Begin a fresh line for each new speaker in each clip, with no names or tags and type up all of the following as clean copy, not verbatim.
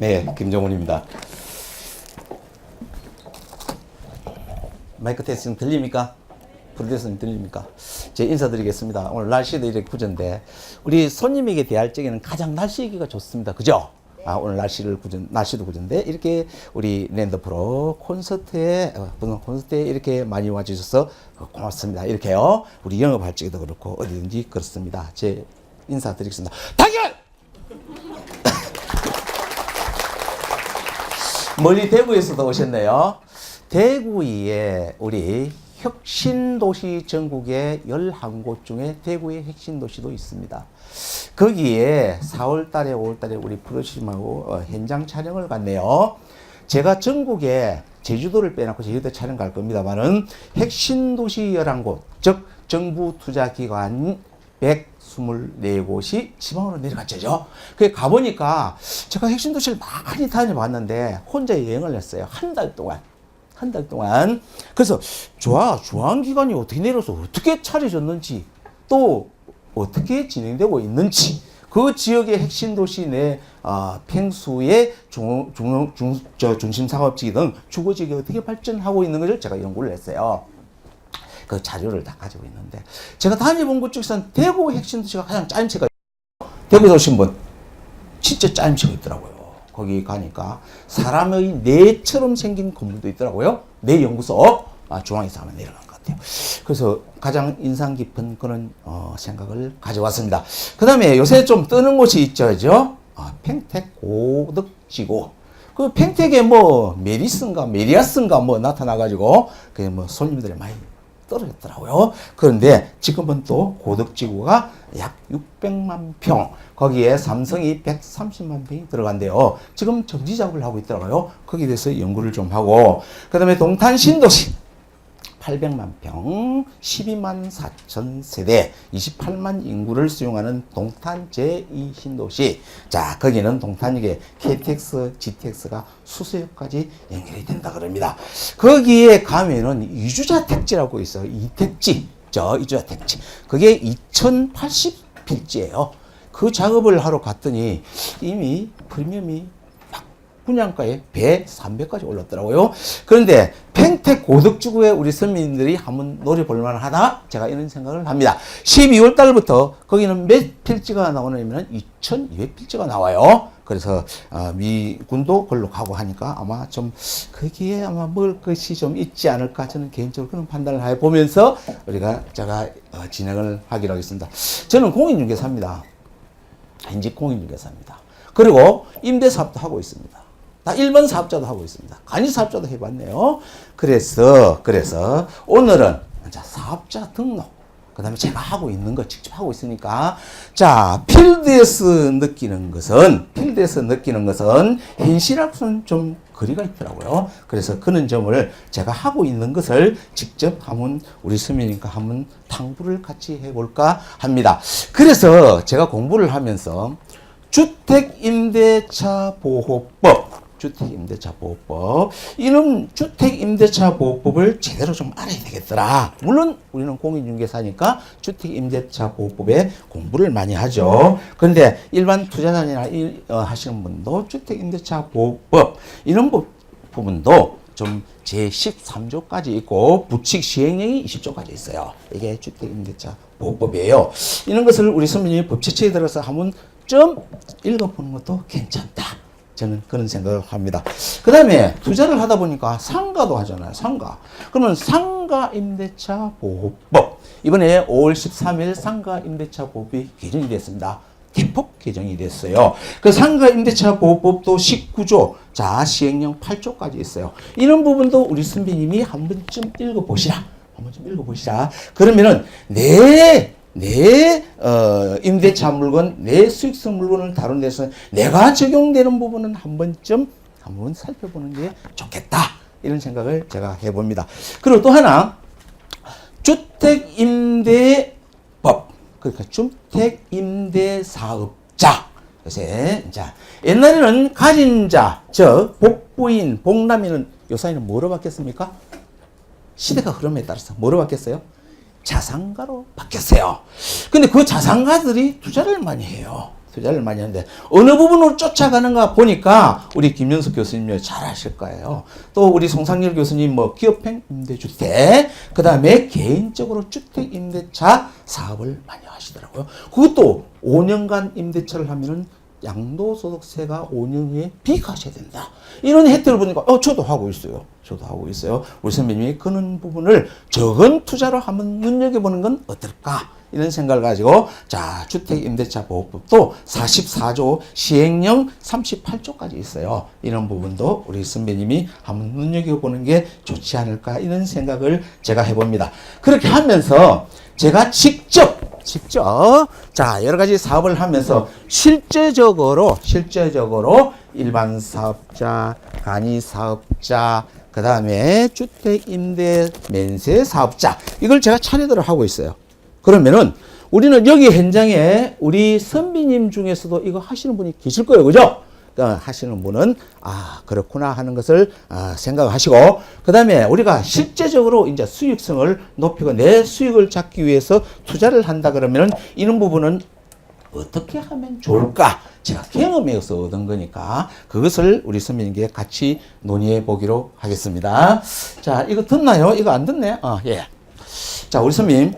네, 김정훈입니다. 마이크 테스팅 들립니까? 프로듀서님 들립니까? 제가 인사드리겠습니다. 오늘 날씨도 이렇게 구전데 우리 손님에게 대할 적에는 가장 날씨 얘기가 좋습니다. 그죠? 오늘 날씨도 구전데 이렇게 우리 랜더프로 콘서트에 이렇게 많이 와주셔서 고맙습니다. 이렇게요. 우리 영업할 적에도 그렇고 어디든지 그렇습니다. 제 인사드리겠습니다. 당연! 멀리 대구에서도 오셨네요. 대구에 우리 혁신도시 전국의 11곳 중에 대구의 혁신도시도 있습니다. 거기에 4월달에 5월달에 우리 프로님하고 현장 촬영을 갔네요. 제가 전국에 제주도를 빼놓고 제주도 촬영 갈 겁니다만은 혁신도시 11곳, 즉 정부 투자기관 124곳이 지방으로 내려갔죠. 그게 가보니까 제가 혁신도시를 많이 다녀봤는데 혼자 여행을 했어요. 한 달 동안. 그래서 중앙기관이 어떻게 내려서 어떻게 차려졌는지 또 어떻게 진행되고 있는지 그 지역의 핵심도시 내 팽수의 중심상업지 등 주거지역이 어떻게 발전하고 있는 것을 제가 연구를 했어요. 그 자료를 다 가지고 있는데 제가 다녀본 곳 중에서는 대구 핵심도시가 가장 짜임새가 대구에 오신 분 진짜 짜임새가 있더라고요. 거기 가니까 사람의 뇌처럼 생긴 건물도 있더라고요. 뇌 연구소 중앙에서 아마 내려간 것 같아요. 그래서 가장 인상 깊은 그런 생각을 가져왔습니다. 그 다음에 요새 좀 뜨는 곳이 있죠, 그죠? 팽택 고덕지구. 그 팽택에 메리아스인가 나타나가지고 그 손님들이 많이 떨어졌더라고요. 그런데 지금은 또 고덕지구가 약 600만 평, 거기에 삼성이 130만 평이 들어간대요. 지금 정지 작업을 하고 있더라고요. 거기에 대해서 연구를 좀 하고, 그 다음에 동탄 신도시 800만 평, 12만 4천 세대, 28만 인구를 수용하는 동탄 제2신도시. 자, 거기는 동탄역에 KTX, GTX가 수서역까지 연결이 된다 그럽니다. 거기에 가면은 이주자 택지라고 있어요. 이택지. 이주자 택지. 그게 2080필지예요. 그 작업을 하러 갔더니 이미 프리미엄이 분양가에 배 300까지 올랐더라고요. 그런데 팽택 고덕지구에 우리 서민들이 한번 노려볼 만하다? 제가 이런 생각을 합니다. 12월 달부터 거기는 몇 필지가 나오냐면 2200필지가 나와요. 그래서 미군도 걸로 가고 하니까 아마 좀 거기에 아마 먹을 것이 좀 있지 않을까 저는 개인적으로 그런 판단을 해보면서 제가 진행을 하기로 하겠습니다. 저는 공인중개사입니다. 현직 공인중개사입니다. 그리고 임대사업도 하고 있습니다. 일반 사업자도 하고 있습니다. 간이 사업자도 해봤네요. 그래서 오늘은 사업자 등록, 그 다음에 제가 하고 있는 거 직접 하고 있으니까 필드에서 느끼는 것은 현실하고는 좀 거리가 있더라고요. 그래서 그런 점을 제가 하고 있는 것을 직접 한번 우리 서민님과 한번 탐구를 같이 해볼까 합니다. 그래서 제가 공부를 하면서 주택임대차보호법, 이런 주택임대차보호법을 제대로 좀 알아야 되겠더라. 물론 우리는 공인중개사니까 주택임대차보호법에 공부를 많이 하죠. 그런데 일반 투자자나 하시는 분도 주택임대차보호법 이런 부분도 좀 제13조까지 있고 부칙 시행령이 20조까지 있어요. 이게 주택임대차보호법이에요. 이런 것을 우리 선배님이 법제처에 들어서 한번 좀 읽어보는 것도 괜찮다. 저는 그런 생각을 합니다. 그 다음에 투자를 하다 보니까 상가도 하잖아요. 그러면 상가임대차보호법. 이번에 5월 13일 상가임대차보호법이 개정이 됐습니다. 대폭 개정이 됐어요. 그 상가임대차보호법도 19조, 시행령 8조까지 있어요. 이런 부분도 우리 선배님이 한 번쯤 읽어보시라. 그러면은 내 임대차 물건, 내 수익성 물건을 다룬 데서 내가 적용되는 부분은 한번 살펴보는 게 좋겠다. 이런 생각을 제가 해봅니다. 그리고 또 하나, 주택임대법. 그러니까 주택임대사업자. 옛날에는 가진 자, 즉, 복부인, 복남이는 요사이는 뭐로 바뀌었습니까? 시대가 흐름에 따라서 뭐로 바뀌었어요? 자산가로 바뀌었어요. 근데 그 자산가들이 투자를 많이 해요. 투자를 많이 하는데 어느 부분으로 쫓아가는가 보니까 우리 김윤석 교수님이 잘 아실 거예요. 또 우리 송상열 교수님 뭐 기업형 임대주택, 그 다음에 개인적으로 주택임대차 사업을 많이 하시더라고요. 그것도 5년간 임대차를 하면은 양도소득세가 5년 후에 비과세가 된다. 이런 혜택을 보니까 저도 하고 있어요. 저도 하고 있어요. 우리 선배님이 그런 부분을 적은 투자로 한번 눈여겨보는 건 어떨까? 이런 생각을 가지고 자 주택임대차보호법도 44조 시행령 38조까지 있어요. 이런 부분도 우리 선배님이 한번 눈여겨보는 게 좋지 않을까 이런 생각을 제가 해봅니다. 그렇게 하면서 제가 직접 자 여러 가지 사업을 하면서 실제적으로 일반 사업자, 간이 사업자, 그 다음에 주택임대 면세 사업자 이걸 제가 차례대로 하고 있어요. 그러면은 우리는 여기 현장에 우리 선비님 중에서도 이거 하시는 분이 계실 거예요. 그죠? 그러니까 하시는 분은 그렇구나 하는 것을 생각하시고 그 다음에 우리가 실제적으로 이제 수익성을 높이고 내 수익을 잡기 위해서 투자를 한다 그러면은 이런 부분은 어떻게 하면 좋을까? 제가 경험에서 얻은 거니까 그것을 우리 선배님께 같이 논의해 보기로 하겠습니다. 자, 이거 듣나요? 이거 안 듣네? 예. 자, 우리 선배님.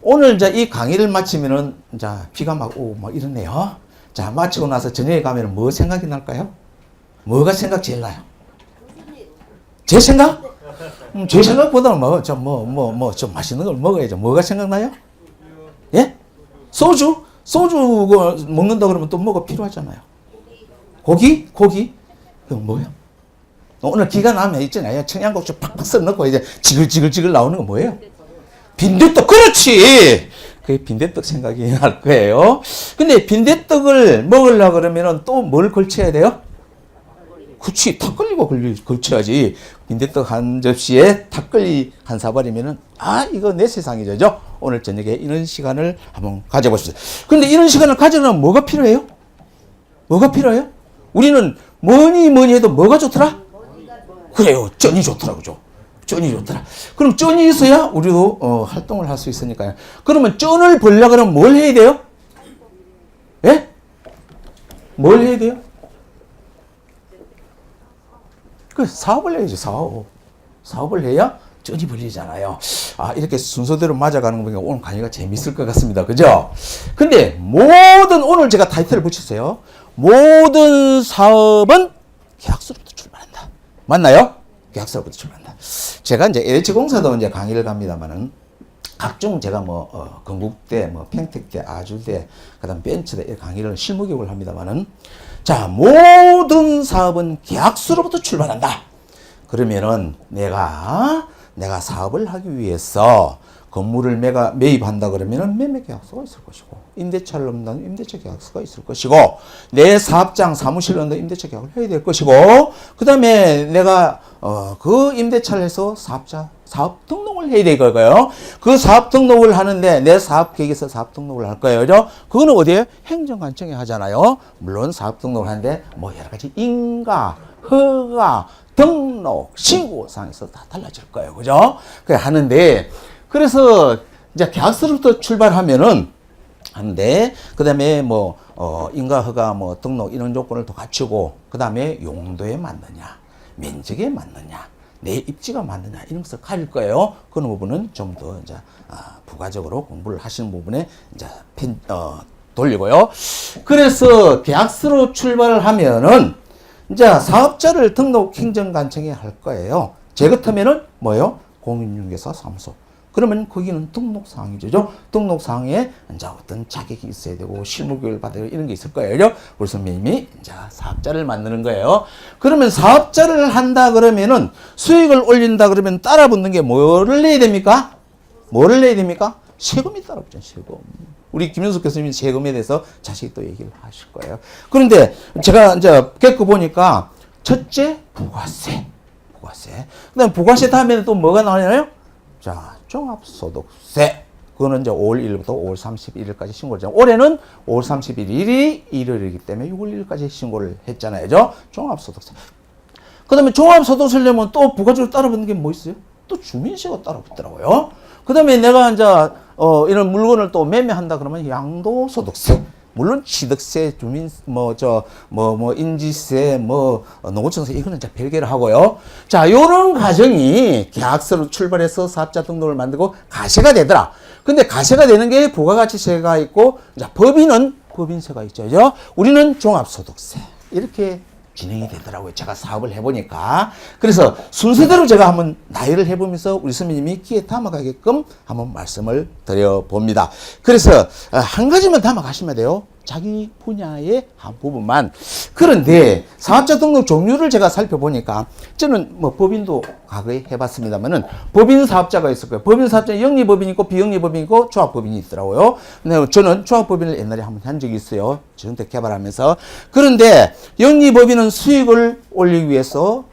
오늘 이제 이 강의를 마치면은 이제 비가 막 오고 막 이러네요. 자, 마치고 나서 저녁에 가면 뭐 생각이 날까요? 뭐가 제일 나요? 제 생각? 제 생각보다는 좀 맛있는 걸 먹어야죠. 뭐가 생각나요? 예? 소주? 소주 먹는다 그러면 또 뭐가 필요하잖아요. 고기? 그럼 뭐예요? 오늘 비가 나면 있잖아요. 청양고추 팍팍 썰어 넣고 이제 지글지글 나오는 거 뭐예요? 빈대떡, 그렇지! 그게 빈대떡 생각이 날 거예요. 근데 빈대떡을 먹으려고 그러면은 또 뭘 걸쳐야 돼요? 그치, 닭걸리고 걸쳐야지. 빈대떡 한 접시에 닭걸리 한 사발이면은, 이거 내 세상이죠. 오늘 저녁에 이런 시간을 한번 가져보십시오. 근데 이런 시간을 가지려면 뭐가 필요해요? 뭐가 필요해요? 우리는 뭐니 해도 뭐가 좋더라? 그래요. 쩐이 좋더라, 그죠? 쩐이 좋더라. 그럼 쩐이 있어야 우리도 활동을 할 수 있으니까요. 그러면 쩐을 벌려고 그러면 뭘 해야 돼요? 예? 뭘 해야 돼요? 그 사업을 해야지, 사업을 해야 쩐이 벌리잖아요. 이렇게 순서대로 맞아가는 거 보니까 오늘 강의가 재밌을 것 같습니다. 그죠? 근데 오늘 제가 타이틀을 붙였어요. 모든 사업은 계약서로부터 출발한다. 맞나요? 계약서로부터 출발한다. 제가 이제 LH공사도 이제 강의를 갑니다만은 각종 제가 건국대, 평택대, 아주대, 그 다음 벤처대 강의를 실무교육을 합니다만은 자, 모든 사업은 계약서로부터 출발한다. 그러면은 내가 사업을 하기 위해서 건물을 매입한다 그러면은 매매 계약서가 있을 것이고, 임대차를 넣는다면 임대차 계약서가 있을 것이고, 내 사업장 사무실을 넣는다 임대차 계약을 해야 될 것이고, 그 다음에 내가 그 임대차를 해서 사업 등록을 해야 될 거예요. 그 사업 등록을 하는데 내 사업 계획에서 사업 등록을 할 거예요. 그죠? 그거는 어디에? 행정관청에 하잖아요. 물론 사업 등록을 하는데 여러 가지 인가, 허가, 등록, 신고사항에서 다 달라질 거예요. 그죠? 그래 하는데, 그래서 이제 계약서부터 출발하면은 한데, 그 다음에 인가, 허가, 등록 이런 조건을 더 갖추고, 그 다음에 용도에 맞느냐, 면적에 맞느냐, 내 입지가 맞느냐 이런 것을 가릴 거예요. 그런 부분은 좀 더 이제 부가적으로 공부를 하시는 부분에 이제 돌리고요. 그래서 계약서로 출발을 하면은 이제 사업자를 등록 행정관청에 할 거예요. 제 같으면은 뭐예요? 공인중개사 사무소. 그러면 거기는 등록사항이죠. 등록사항에 이제 어떤 자격이 있어야 되고 실무교육을 받아야 이런 게 있을 거예요. 우리 선배님이 이제 사업자를 만드는 거예요. 그러면 사업자를 한다 그러면은 수익을 올린다 그러면 따라붙는 게 뭐를 내야 됩니까? 뭐를 내야 됩니까? 세금이 따라붙죠. 세금. 우리 김윤석 교수님이 세금에 대해서 자세히 또 얘기를 하실 거예요. 그런데 제가 이제 겪어보니까 첫째 부가세. 그 다음에 부가세 다음에는 또 뭐가 나오나요? 자, 종합소득세. 그거는 이제 5월 1일부터 5월 31일까지 신고를 했잖아요. 올해는 5월 31일이 일요일이기 때문에 6월 1일까지 신고를 했잖아요. 그죠? 종합소득세. 그 다음에 종합소득세를 내면 또 부가적으로 따라붙는 게 뭐 있어요? 또 주민세가 따라붙더라고요. 그 다음에 내가 이제, 이런 물건을 또 매매한다 그러면 양도소득세. 물론 취득세, 주민 인지세, 농어촌세 이거는 이제 별개로 하고요. 자, 요런 과정이 계약서로 출발해서 사업자 등록을 만들고 가세가 되더라. 근데 가세가 되는 게 부가가치세가 있고, 자, 법인은 법인세가 있죠. 그죠? 우리는 종합소득세. 이렇게 진행이 되더라고요. 제가 사업을 해보니까. 그래서 순서대로 제가 한번 나열을 해보면서 우리 선배님이 귀에 담아가게끔 한번 말씀을 드려봅니다. 그래서 한 가지만 담아가시면 돼요. 자기 분야의 한 부분만. 그런데 사업자 등록 종류를 제가 살펴보니까 저는 법인도 과거에 해봤습니다만은 법인 사업자가 있을 거예요. 법인 사업자는 영리법인이 있고 비영리법인이 있고 조합법인이 있더라고요. 근데 저는 조합법인을 옛날에 한번 한 적이 있어요. 정책 개발하면서. 그런데 영리법인은 수익을 올리기 위해서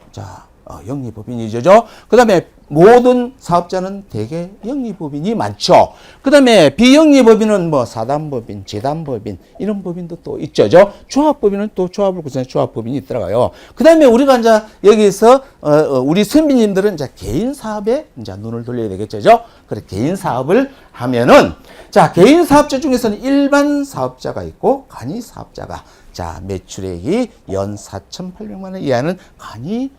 영리법인이죠. 그 다음에 모든 사업자는 대개 영리법인이 많죠. 그 다음에 비영리법인은 사단법인, 재단법인 이런 법인도 또 있죠. 조합법인은 또 조합을 구성한 조합법인이 있더라고요. 그 다음에 우리가 이제 여기서 우리 선비님들은 이제 개인 사업에 이제 눈을 돌려야 되겠죠. 그래 개인 사업을 하면은 개인 사업자 중에서는 일반 사업자가 있고 간이 사업자가 매출액이 연 4,800만 원 이하는 간이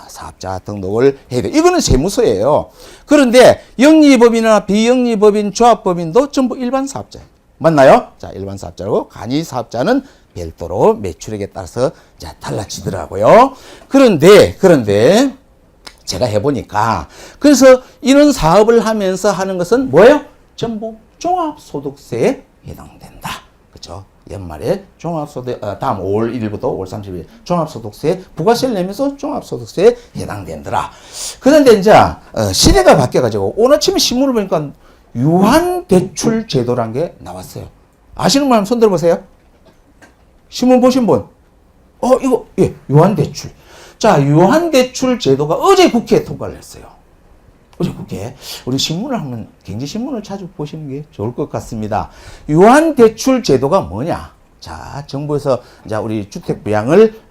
사업자 등록을 해야 돼. 이거는 세무서예요. 그런데 영리법인이나 비영리법인, 조합법인도 전부 일반 사업자예요. 맞나요? 일반 사업자고 간이 사업자는 별도로 매출액에 따라서 달라지더라고요. 그런데 제가 해보니까 그래서 이런 사업을 하면서 하는 것은 뭐예요? 전부 종합소득세에 해당된다. 그렇죠? 연말에 종합소득, 다음 5월 1일부터 5월 30일 종합소득세 부가세를 내면서 종합소득세에 해당된더라. 그런데 이제 시대가 바뀌어가지고 오늘 아침에 신문을 보니까 유한대출 제도란 게 나왔어요. 아시는 분 손 들어보세요. 신문 보신 분? 이거 유한대출. 유한대출 제도가 어제 국회에 통과를 했어요. 어제 국회 우리 신문을 한번 경제신문을 자주 보시는 게 좋을 것 같습니다. 유한대출 제도가 뭐냐? 정부에서 우리 주택 부양을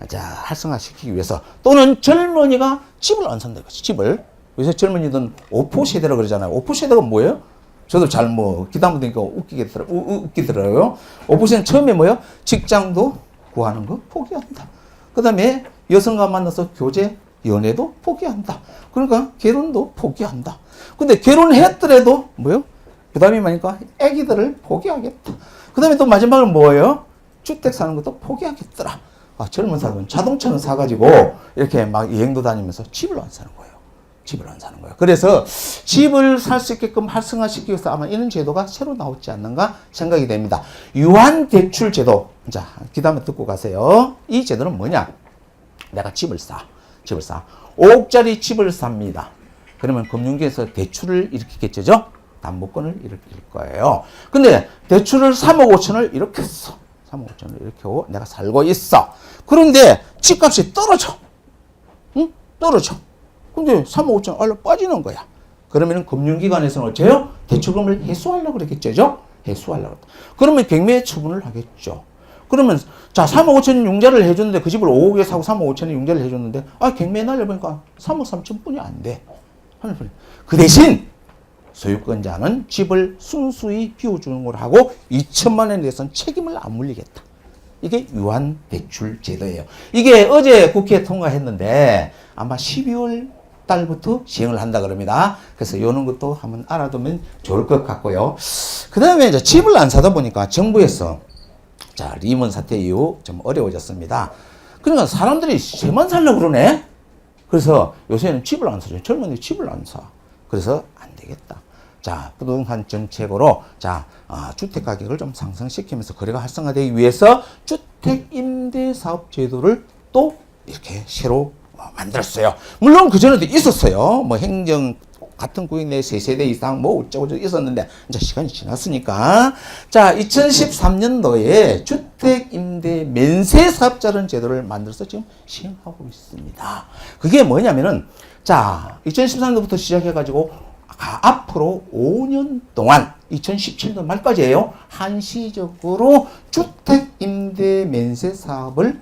활성화시키기 위해서 또는 젊은이가 집을 안 산다 이거지. 집을 요새 젊은이들은 오포 세대라고 그러잖아요. 오포 세대가 뭐예요? 저도 잘 기다못 되니까 웃기더라고요. 오포 세대는 처음에 뭐예요? 직장도 구하는 거 포기한다. 그 다음에 여성과 만나서 교제 연애도 포기한다. 그러니까 결혼도 포기한다. 근데 결혼했더라도 뭐요? 그 다음에 뭐니까 애기들을 포기하겠다. 그 다음에 또 마지막은 뭐예요? 주택 사는 것도 포기하겠더라. 젊은 사람은 자동차는 사가지고 이렇게 막 여행도 다니면서 집을 안 사는 거예요. 집을 안 사는 거예요. 그래서 집을 살 수 있게끔 활성화시키기 위해서 아마 이런 제도가 새로 나오지 않는가 생각이 됩니다. 유한대출 제도. 그 다음에 듣고 가세요. 이 제도는 뭐냐? 내가 집을 사. 5억짜리 집을 삽니다. 그러면 금융계에서 대출을 일으키겠죠? 담보권을 일으킬 거예요. 근데 대출을 3억 5천을 일으켰어. 3억 5천을 일으키고 내가 살고 있어. 그런데 집값이 떨어져. 응? 떨어져. 근데 3억 5천 알로 빠지는 거야. 그러면 금융기관에서는 어째요? 대출금을 회수하려고 그랬겠죠? 회수하려고. 그러면 경매 처분을 하겠죠. 그러면 3억 5천 융자를 해줬는데 그 집을 5억에 사고 3억 5천에 융자를 해줬는데 경매에 날려보니까 3억 3천 뿐이 안 돼. 그 대신 소유권자는 집을 순수히 비워주는 걸 하고 2천만 원에 대해서는 책임을 안 물리겠다. 이게 유한대출 제도예요. 이게 어제 국회에 통과했는데 아마 12월 달부터 시행을 한다 그럽니다. 그래서 이런 것도 한번 알아두면 좋을 것 같고요. 그 다음에 집을 안 사다 보니까 정부에서 리먼 사태 이후 좀 어려워졌습니다. 그러니까 사람들이 집만 살려고 그러네? 그래서 요새는 집을 안 사죠. 젊은이들이 집을 안 사. 그래서 안 되겠다. 부동산 정책으로, 주택 가격을 좀 상승시키면서 거래가 활성화되기 위해서 주택임대사업제도를 또 이렇게 새로 만들었어요. 물론 그전에도 있었어요. 행정, 같은 구역 내 3세대 이상 어쩌고저쩌고 있었는데 이제 시간이 지났으니까 2013년도에 주택임대 면세사업자라는 제도를 만들어서 지금 시행하고 있습니다. 그게 뭐냐면은 2013년도부터 시작해가지고 앞으로 5년 동안 2017년 말까지예요. 한시적으로 주택임대 면세사업을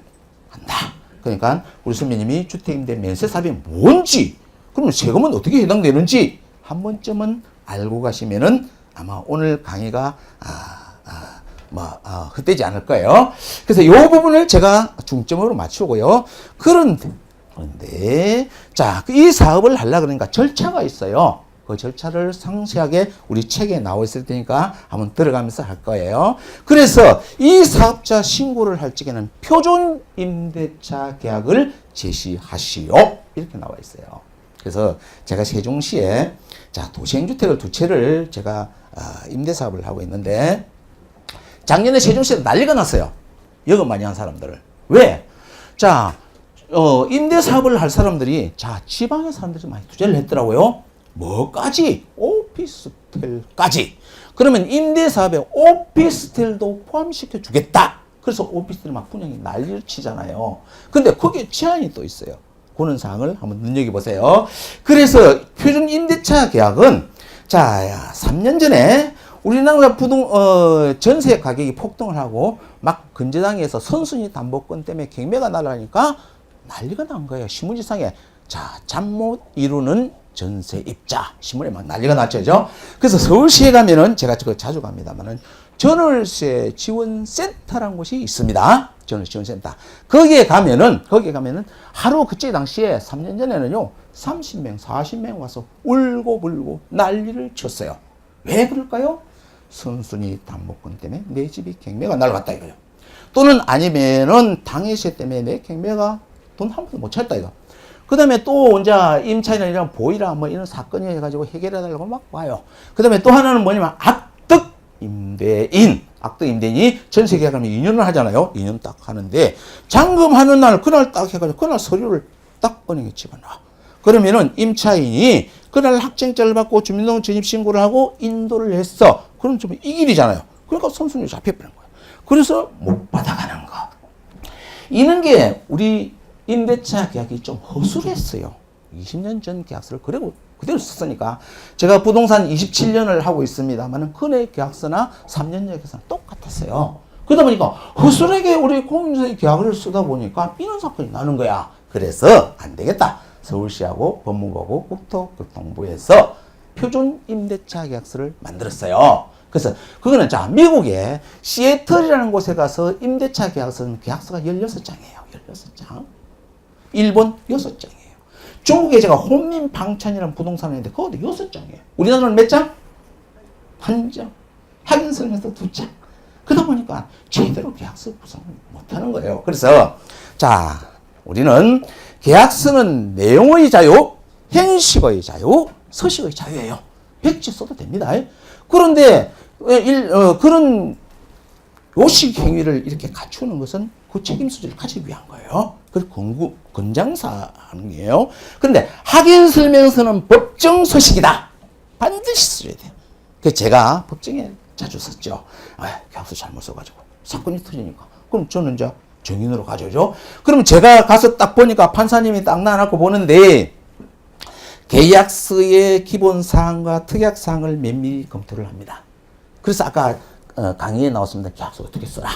한다. 그러니까 우리 선배님이 주택임대 면세사업이 뭔지 그러면 세금은 어떻게 해당되는지 한 번쯤은 알고 가시면은 아마 오늘 강의가 헛되지 않을 거예요. 그래서 이 부분을 제가 중점으로 맞추고요. 그런데, 자, 이 사업을 하려고 그러니까 절차가 있어요. 그 절차를 상세하게 우리 책에 나와 있을 테니까 한번 들어가면서 할 거예요. 그래서 이 사업자 신고를 할 적에는 표준 임대차 계약을 제시하시오. 이렇게 나와 있어요. 그래서 제가 세종시에 자, 도시행주택을 2채를 제가 임대사업을 하고 있는데 작년에 세종시에 난리가 났어요. 여금 많이 한 사람들을. 왜? 자, 임대사업을 할 사람들이 자, 지방의 사람들이 많이 투자를 했더라고요. 뭐까지? 오피스텔까지. 그러면 임대사업에 오피스텔도 포함시켜 주겠다. 그래서 오피스텔 막 분양이 난리를 치잖아요. 근데 거기에 제한이 또 있어요. 그런 사항을 한번 눈여겨보세요. 그래서 표준 임대차 계약은 자, 3년 전에 우리나라 전세 가격이 폭등을 하고 막 근저당에서 선순위 담보권 때문에 경매가 날아가니까 난리가 난 거예요. 신문지상에 자, 잠 못 이루는 전세입자 신문에 막 난리가 났죠. 그래서 서울시에 가면은 제가 자주 갑니다만은 전월세 지원센터라는 곳이 있습니다. 전월세 지원센터. 거기에 가면은 하루 그때 당시에 3년 전에는요 30명, 40명 와서 울고 불고 난리를 쳤어요. 왜 그럴까요? 선순위 담보권 때문에 내 집이 경매가 날아갔다 이거예요. 또는 아니면은 당해세 때문에 내 경매가 돈 한 푼도 못 찾았다 이거. 그 다음에 또 이제 임차인이나 이런 보이라 뭐 이런 사건이 해가지고 해결해달라고 막 와요. 그 다음에 또 하나는 뭐냐면 악덕 임대인이 전세 계약하면 2년을 하잖아요. 2년 딱 하는데 잔금하는 날 그날 딱 해가지고 그날 서류를 딱 은행에 집어넣어. 그러면은 임차인이 그날 확정자를 받고 주민등록 전입 신고를 하고 인도를 했어. 그럼 좀 이 길이잖아요. 그러니까 선순위 잡혀버린 거예요. 그래서 못 받아가는 거. 이런 게 우리 임대차 계약이 좀 허술했어요. 20년 전 계약서를 그대로 썼으니까. 제가 부동산 27년을 하고 있습니다만 그내 계약서나 3년 전 계약서나 똑같았어요. 그러다 보니까 허술하게 우리 공인중개사 계약을 쓰다 보니까 이런 사건이 나는 거야. 그래서 안 되겠다. 서울시하고 법무부하고 국토교통부에서 표준 임대차 계약서를 만들었어요. 그래서 그거는 자, 미국의 시애틀이라는 곳에 가서 임대차 계약서는 계약서가 16장이에요. 16장. 일본 6장이에요. 중국에 제가 혼민방찬이라는 부동산이 있는데 그것도 6장이에요. 우리나라는 몇 장? 1장. 확인설명서 2장. 그러다 보니까 제대로 계약서 구성을 못하는 거예요. 그래서 자, 우리는 계약서는 내용의 자유, 형식의 자유, 서식의 자유예요. 백지 써도 됩니다. 그런데 그런 요식 행위를 이렇게 갖추는 것은 그 책임 소지를 가지기 위한 거예요. 그래서 권장사항이에요. 그런데 확인 설명서는 법정 서식이다. 반드시 써야 돼요. 그래서 제가 법정에 자주 썼죠. 계약서 잘못 써가지고 사건이 터지니까. 그럼 저는 이제 정인으로 가져오죠. 그럼 제가 가서 딱 보니까 판사님이 딱 나눠놓고 보는데 계약서의 기본사항과 특약사항을 면밀히 검토를 합니다. 그래서 아까 강의에 나왔습니다. 계약서 어떻게 써라.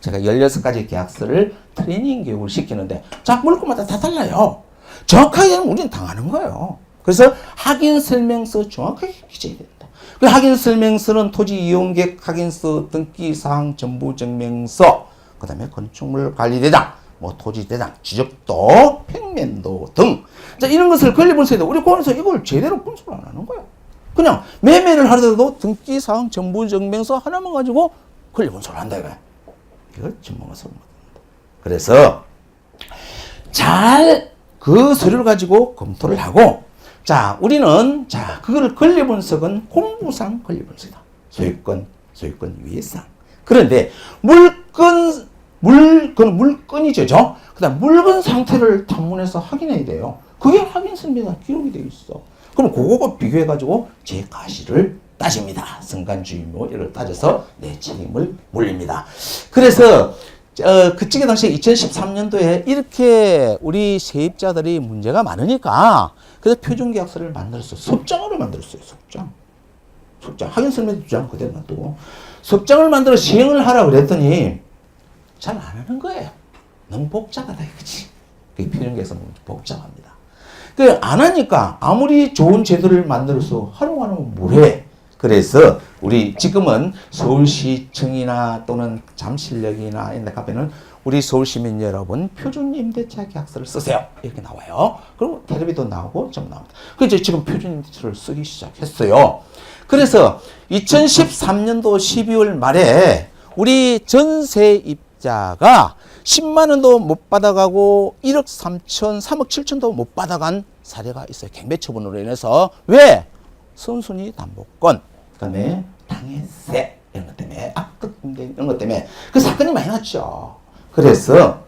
제가 16가지 계약서를 트레이닝 교육을 시키는데 자, 물건마다 다 달라요. 정확하게 하면 우리는 당하는 거예요. 그래서 확인 설명서 정확하게 기재해야 된다. 그 확인 설명서는 토지 이용계획 확인서, 등기사항 전부증명서, 그 다음에 건축물 관리대장, 뭐 토지대장, 지적도, 평면도 등. 자, 이런 것을 권리분석해도 우리 공원에서 이걸 제대로 분석을 안 하는 거예요. 그냥 매매를 하더라도 등기사항 전부증명서 하나만 가지고 권리분석을 한다 이거야. 이걸 전문가서 못합니다. 그래서 잘 그 서류를 가지고 검토를 하고 자, 우리는 자, 그걸 권리분석은 공부상 권리분석이다. 소유권 위해상. 그런데 물건이죠. 그다음 물건 상태를 탐문해서 확인해야 돼요. 그게 확인 설명서 기록이 되어 있어. 그럼 그거가 비교해가지고 제 가시를 따집니다. 성간주의무 이를 따져서 내 책임을 물립니다. 그래서 그쪽에 당시에 2013년도에 이렇게 우리 세입자들이 문제가 많으니까 그래서 표준계약서를 만들었어요. 섭장으로 만들었어요. 섭장. 확인 설명 2장 그대로 놔두고 섭장을 만들어 시행을 하라고 그랬더니 잘 안 하는 거예요. 너무 복잡하다 이거지. 그게 표준계약서 복잡합니다. 안 하니까 아무리 좋은 제도를 만들어서 활용하면 뭐해. 그래서 우리 지금은 서울시청이나 또는 잠실역이나 이런 데 가면은 우리 서울시민 여러분 표준 임대차 계약서를 쓰세요. 이렇게 나와요. 그리고 텔레비도 나오고 좀 나옵니다. 그래서 지금 표준 임대차를 쓰기 시작했어요. 그래서 2013년도 12월 말에 우리 전세입자가 10만 원도 못 받아가고 1억 3천, 3억 7천도 못 받아간 사례가 있어요. 경매 처분으로 인해서. 왜? 선순위 담보권, 그다음에 당해세 이런 것 때문에, 악덕 임대 이런 것 때문에 그 사건이 많이 났죠. 그래서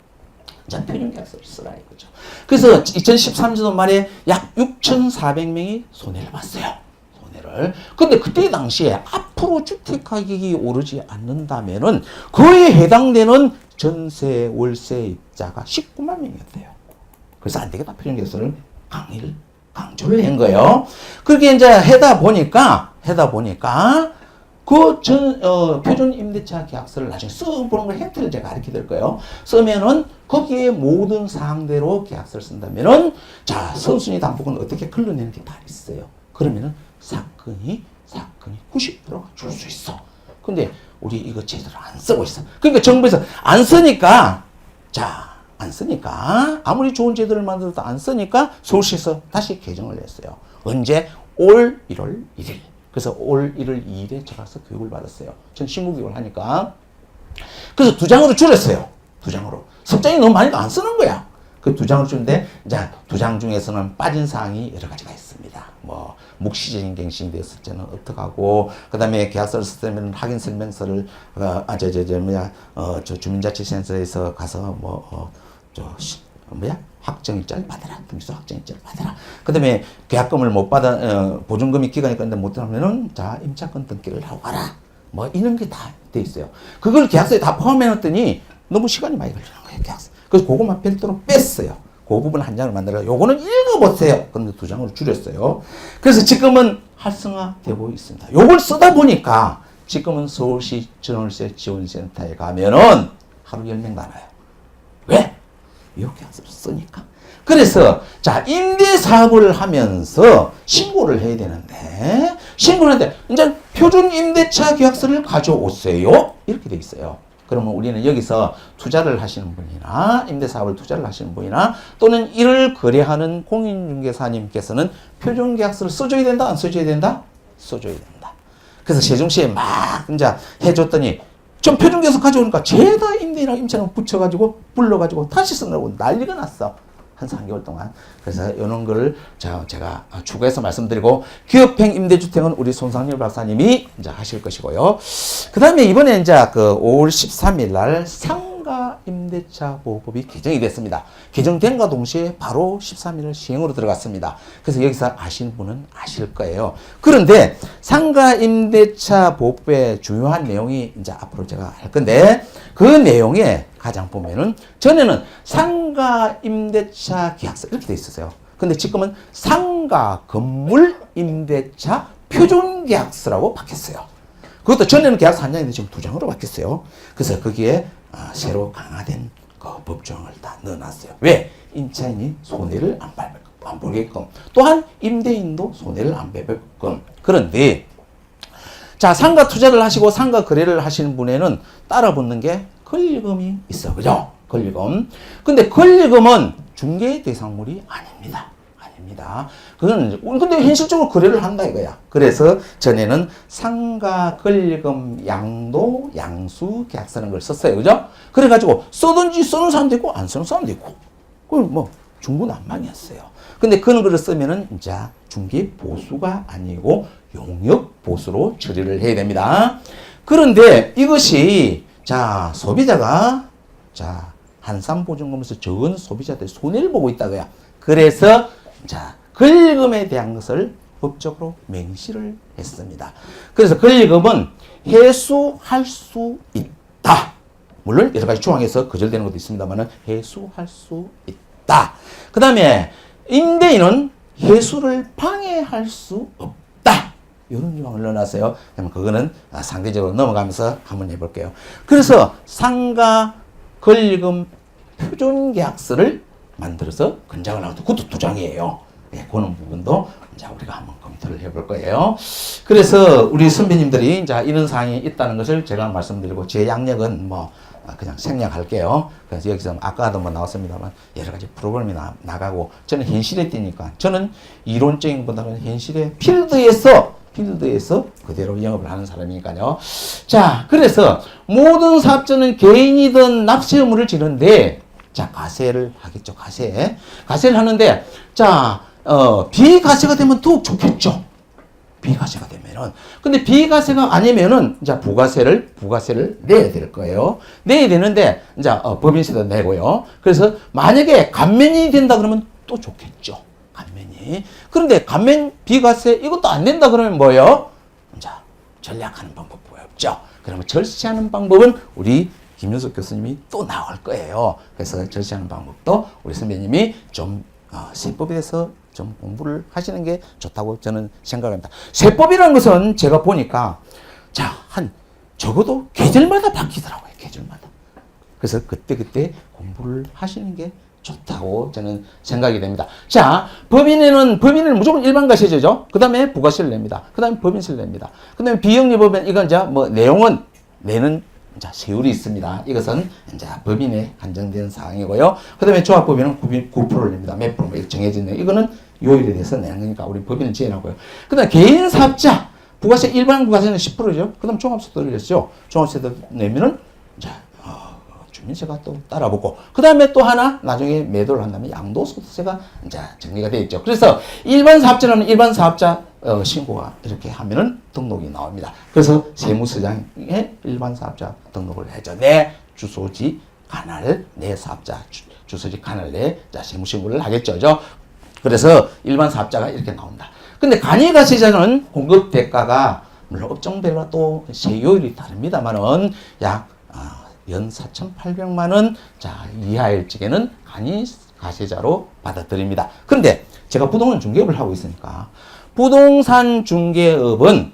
자, 표준계약서를 쓰라 이거죠. 그래서 2013년도 말에 약 6,400명이 손해를 봤어요. 손해를. 근데 그때 당시에 앞으로 주택가격이 오르지 않는다면은 그에 해당되는 전세 월세입자가 19만 명이었대요. 그래서 안 되겠다. 표준계약서를 강조를 한 거예요. 그렇게 이제 하다 보니까 표준 임대차 계약서를 나중에 써보는 걸 힌트를 제가 가르쳐 드릴 거예요. 쓰면은 거기에 모든 사항대로 계약서를 쓴다면은 자, 선순위 담보권 어떻게 걸러내는 게 다 있어요. 그러면은 사건이 90%가 줄 수 있어. 근데 우리 이거 제대로 안 쓰고 있어. 그러니까 정부에서 안 쓰니까 아무리 좋은 제도를 만들어도 안 쓰니까 서울시에서 다시 개정을 했어요. 언제? 올 1월 1일. 그래서 올 1월 2일에 제가 가서 교육을 받았어요. 전 신고교육을 하니까. 그래서 2장으로 줄였어요. 2장으로. 석장이 너무 많이 안 쓰는 거야. 그 2장을 주는데, 이제 2장 중에서는 빠진 사항이 여러 가지가 있습니다. 뭐, 묵시적인 갱신이 되었을 때는 어떡하고, 그 다음에 계약서를 쓸 때는 확인 설명서를, 주민자치센터에서 가서 확정일자를 받아라. 등기소 확정일자를 받아라. 그 다음에 계약금을 못 받아, 보증금이 기간이 끝났는데 못 들어가면은, 자, 임차권 등기를 하고 가라. 뭐, 이런 게 다 돼 있어요. 그걸 계약서에 다 포함해놨더니 너무 시간이 많이 걸리는 거예요, 계약서. 그래서 그것만 별도로 뺐어요. 그 부분 한 장을 만들어, 요거는 읽어보세요. 그런데 2장으로 줄였어요. 그래서 지금은 활성화되고 있습니다. 요걸 쓰다 보니까 지금은 서울시 전월세 지원센터에 가면은 하루 10명 나와요. 왜? 이 계약서를 쓰니까. 그래서 자, 임대사업을 하면서 신고를 해야 되는데, 신고를 하는데 이제 표준 임대차 계약서를 가져오세요. 이렇게 돼 있어요. 그러면 우리는 여기서 투자를 하시는 분이나 임대사업을 투자를 하시는 분이나 또는 이를 거래하는 공인중개사님께서는 표준계약서를 써줘야 된다, 안 써줘야 된다? 써줘야 된다. 그래서 세종시에 막 이제 해줬더니 좀 표준계약서 가져오니까 죄다 임대인하고 임차인하고 붙여가지고 불러가지고 다시 쓰느라고 난리가 났어. 한 3개월 동안. 그래서 이런 거를 제가 추가해서 말씀드리고, 기업형 임대주택은 우리 손상렬 박사님이 이제 하실 것이고요. 그 다음에 이번에 이제 5월 13일 날 상가 임대차 보호법이 개정이 됐습니다. 개정된과 동시에 바로 13일 시행으로 들어갔습니다. 그래서 여기서 아시는 분은 아실 거예요. 그런데 상가 임대차 보호법의 중요한 내용이 이제 앞으로 제가 할 건데, 그 내용에 가장 보면은 전에는 상가 임대차 계약서 이렇게 돼 있었어요. 근데 지금은 상가 건물 임대차 표준 계약서라고 바뀌었어요. 그것도 전에는 계약서 한 장인데 지금 2장으로 바뀌었어요. 그래서 거기에 새로 강화된 그 법조항을 다 넣어놨어요. 왜? 임차인이 손해를 안 보게끔, 또한 임대인도 손해를 안 보게끔. 그런데 자, 상가 투자를 하시고 상가 거래를 하시는 분에는 따라붙는 게 권리금이 있어. 그죠? 권리금. 근데 권리금은 중개 대상물이 아닙니다. 그건, 근데 현실적으로 거래를 한다 이거야. 그래서 전에는 상가 권리금 양도, 양수 계약서라는 걸 썼어요. 그죠? 그래가지고 써든지 쓰는 사람도 있고 안 쓰는 사람도 있고. 그걸 뭐 중구난방이었어요. 근데 그런 거를 쓰면은 이제 중개 보수가 아니고 용역 보수로 처리를 해야 됩니다. 그런데 이것이 자, 소비자가 자, 한산보증금에서 적은 소비자들이 손해를 보고 있다고요. 그래서 자, 권리금에 대한 것을 법적으로 명시를 했습니다. 그래서 권리금은 해소할 수 있다. 물론 여러 가지 조항에서 거절되는 것도 있습니다만 해소할 수 있다. 그 다음에 임대인은 해소를 방해할 수 없다. 이런 조항을 넣어놨어요. 그러면 그거는 상대적으로 넘어가면서 한번 해볼게요. 그래서 상가 권리금 표준계약서를 만들어서 건장을 하고, 그것도 2장이에요. 예, 그런 부분도 이제 우리가 한번 검토를 해볼 거예요. 그래서 우리 선배님들이 이제 이런 사항이 있다는 것을 제가 말씀드리고 제 양력은 뭐 그냥 생략할게요. 그래서 여기서 아까도 뭐 나왔습니다만 여러 가지 프로그램이 나가고 저는 현실에 뛰니까 저는 이론적인 것보다는 현실의 필드에서 그대로 영업을 하는 사람이니까요. 자, 그래서 모든 사업자는 개인이든 납세 의무를 지는데 자, 가세를 하겠죠. 가세를 하는데 자, 비가세가 되면 더욱 좋겠죠. 비가세가 되면은. 근데 비가세가 아니면은, 이제 부가세를 내야 될 거예요. 내야 되는데, 이제, 법인세도 내고요. 그래서 만약에 감면이 된다 그러면 또 좋겠죠. 감면이. 그런데 감면 비가세 이것도 안 된다 그러면 뭐예요? 이제, 전략하는 방법이 없죠. 그러면 절세하는 방법은 우리 김윤석 교수님이 또 나올 거예요. 그래서 절세하는 방법도 우리 선배님이 좀, 세법에 대해서 좀 공부를 하시는 게 좋다고 저는 생각합니다. 세법이라는 것은 제가 보니까 자, 적어도 계절마다 바뀌더라고요. 계절마다. 그래서 그때 공부를 하시는 게 좋다고 저는 생각이 됩니다. 자, 법인은 무조건 일반 과세제죠. 그 다음에 부가세를 냅니다. 그 다음에 법인세를 냅니다. 그 다음에 비영리법인 이건 이제 뭐 내용은 내는 자, 세율이 있습니다. 이것은 이제 법인에 한정된 사항이고요. 그 다음에 조합법인은 9%를 냅니다. 몇 프로 정해지는 이거는 요일에 대해서 내는 거니까 우리 법인은 지어나고요. 그 다음에 개인 사업자 부가세 일반 부가세는 10%죠. 그 다음 종합세도 올렸죠. 종합세도 내면은 이제 주민세가 또 따라붙고 그 다음에 또 하나 나중에 매도를 한다면 양도소득세가 이제 정리가 되어 있죠. 그래서 일반 사업자라는 일반 사업자 신고가 이렇게 하면은 등록이 나옵니다. 그래서 세무서장에 일반 사업자 등록을 해줘. 내 주소지 관할 내 사업자 주소지 관할 내 세무신고를 하겠죠. 그래서 일반 사업자가 이렇게 나온다. 근데 간이가세자는 공급 대가가 물론 업종별로 또 세율이 다릅니다만은 약 연 4,800만 원 이하일 적에는 간이가세자로 받아들입니다. 그런데 제가 부동산 중개업을 하고 있으니까 부동산 중개업은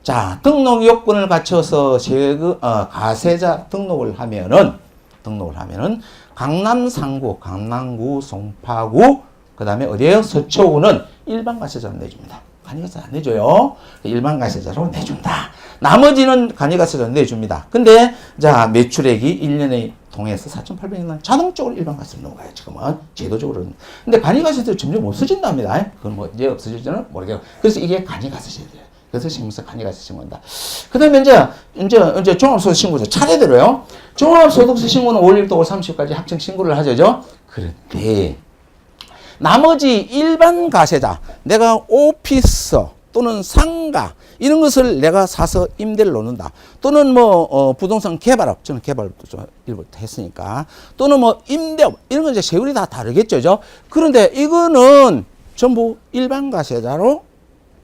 자, 등록 요건을 갖춰서 가세자 등록을 하면은 강남 상구, 강남구, 송파구, 그 다음에 어디에요? 서초구는 일반 가세자로 내줍니다. 간이가세 안 내줘요. 일반 가세자로 내준다. 나머지는 간이가세자로 내줍니다. 근데 자, 매출액이 1년에 통해서 4,800만 자동적으로 일반 가세로 넘어가요. 지금은 제도적으로는. 근데 간이가세도 점점 없어진답니다. 그건 뭐 언제 없어질지는 모르겠고. 그래서 이게 간이가세제예요. 그래서 신고서 간이가세 신고한다. 그 다음에 이제 종합소득 신고죠. 차례대로요. 종합소득세 신고는 5월 1일부터 5월 30일까지 확정 신고를 하죠. 그런데 나머지 일반 가세자, 내가 오피스 또는 상가 이런 것을 내가 사서 임대를 놓는다. 또는 뭐 부동산 개발업, 저는 개발업도 좀 일부터 했으니까. 또는 뭐 임대업 이런 건 이제 세율이 다 다르겠죠. 그런데 이거는 전부 일반 가세자로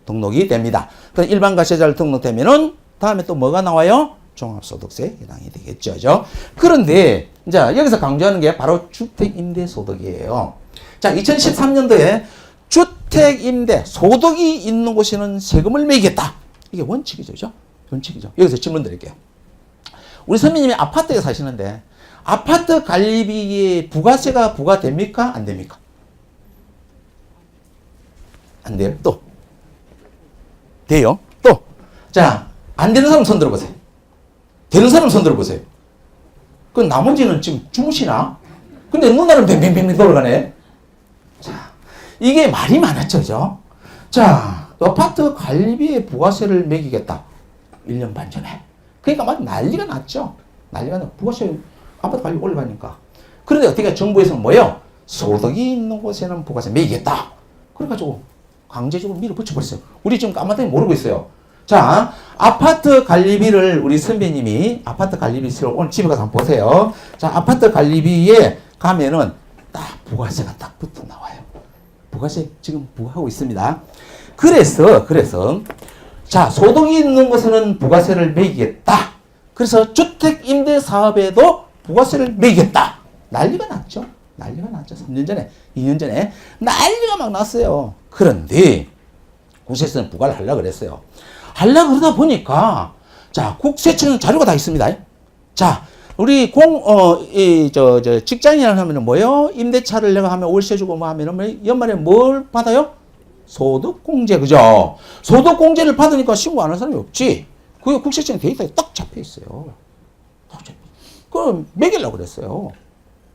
등록이 됩니다. 그럼 일반 가세자로 등록되면은 다음에 또 뭐가 나와요? 종합소득세에 해당이 되겠죠. 그런데 이제 여기서 강조하는 게 바로 주택임대소득이에요. 자, 2013년도에 주택임대 소득이 있는 곳에는 세금을 매기겠다. 이게 원칙이죠. 원칙이죠. 여기서 질문 드릴게요. 우리 선배님이 아파트에 사시는데 아파트 관리비에 부가세가 부과됩니까? 안 됩니까? 안 돼요. 또 돼요. 또 자, 안 되는 사람 손 들어보세요. 되는 사람 손 들어보세요. 그 나머지는 지금 주무시나? 근데 눈알은 뱅뱅뱅뱅 돌아가네. 자, 이게 말이 많았죠. 자, 아파트 관리비에 부가세를 매기겠다. 1년 반 전에. 그러니까 막 난리가 났죠. 난리가 나. 부가세, 아파트 관리비 올라가니까. 그런데 어떻게 정부에서는 뭐예요? 소득이 있는 곳에는 부가세 매기겠다. 그래가지고 강제적으로 밀어붙여버렸어요. 우리 지금 까마득히 모르고 있어요. 자, 아파트 관리비를 우리 선배님이 아파트 관리비를 오늘 집에 가서 한번 보세요. 자, 아파트 관리비에 가면은 딱 부가세가 딱 붙어 나와요. 부가세 지금 부과하고 있습니다. 그래서 자, 소득이 있는 곳에는 부가세를 매기겠다. 그래서 주택 임대 사업에도 부가세를 매기겠다. 난리가 났죠. 3년 전에, 2년 전에 난리가 막 났어요. 그런데 국세청은 부과를 하려고 그랬어요. 하려고 그러다 보니까 자, 국세청은 자료가 다 있습니다. 자, 우리 직장인이라 하면은 뭐요? 임대차를 내가 하면 월세 주고 뭐 하면은 연말에 뭘 받아요? 소득공제, 그죠? 소득공제를 받으니까 신고 안 할 사람이 없지. 그게 국세청 데이터에 딱 잡혀 있어요. 딱 잡혀. 그럼 매기려고 그랬어요.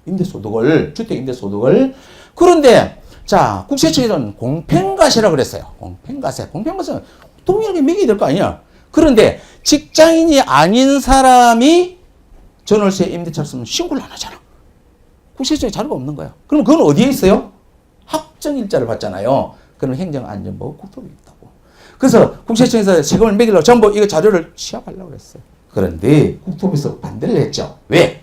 임대소득을, 주택임대소득을. 그런데, 자, 국세청에서는 공평과세라고 그랬어요. 공평과세. 공평과세는 동일하게 매겨야 될 거 아니야. 그런데 직장인이 아닌 사람이 전월세 임대차를 쓰면 신고를 안 하잖아. 국세청에 자료가 없는 거야. 그럼 그건 어디에 있어요? 확정일자를 받잖아요. 그럼 행정안전부 국토부에 있다고. 그래서 국세청에서 세금을 매기려고 전부 이거 자료를 취합하려고 그랬어요. 그런데 국토부에서 반대를 했죠. 왜?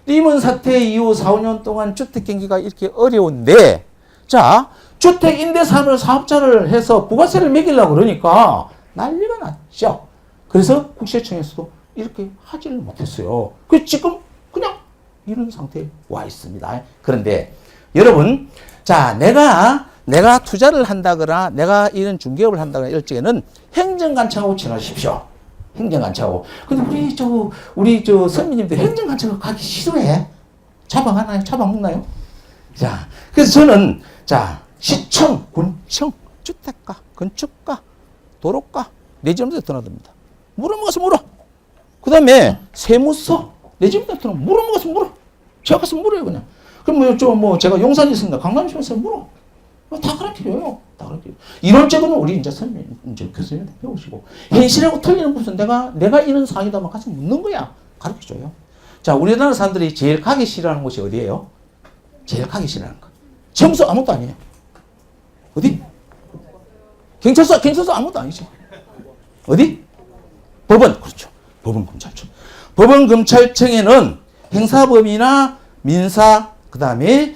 리먼 사태 이후 4, 5년 동안 주택 경기가 이렇게 어려운데, 자, 주택 임대사업을 사업자를 해서 부가세를 매기려고 그러니까 난리가 났죠. 그래서 국세청에서도 이렇게 하지를 못했어요. 그래서 지금 그냥 이런 상태에 와 있습니다. 그런데 여러분, 자, 내가 투자를 한다거나 내가 이런 중개업을 한다거나 이럴 적에는 행정관청하고 친하십시오. 행정관청하고. 근데 우리 선배님들 행정관청하고 가기 싫어해. 잡아가나요? 잡아먹나요? 자, 그래서 저는, 자, 시청, 군청, 주택가, 건축가, 도로가, 내 집에서 드나듭니다. 물어먹어서 물어. 그 다음에 세무서, 내 집에서 드나 물어먹어서 물어. 제가 가서 물어요, 그냥. 그럼 제가 용산에 있습니다. 강남시에서 물어. 다 가르쳐줘요. 다 가르쳐줘요. 이런 쪽은 우리 이제 교수님한테 배우시고. 현실하고 틀리는 부분 내가 이런 상황이다만 가서 묻는 거야. 가르쳐줘요. 자, 우리나라 사람들이 제일 가기 싫어하는 곳이 어디예요? 제일 가기 싫어하는 거. 청소 아무것도 아니에요. 어디? 경찰서 아무것도 아니죠. 어디? 법원. 그렇죠. 법원 검찰청. 법원 검찰청에는 행사범이나 민사, 그 다음에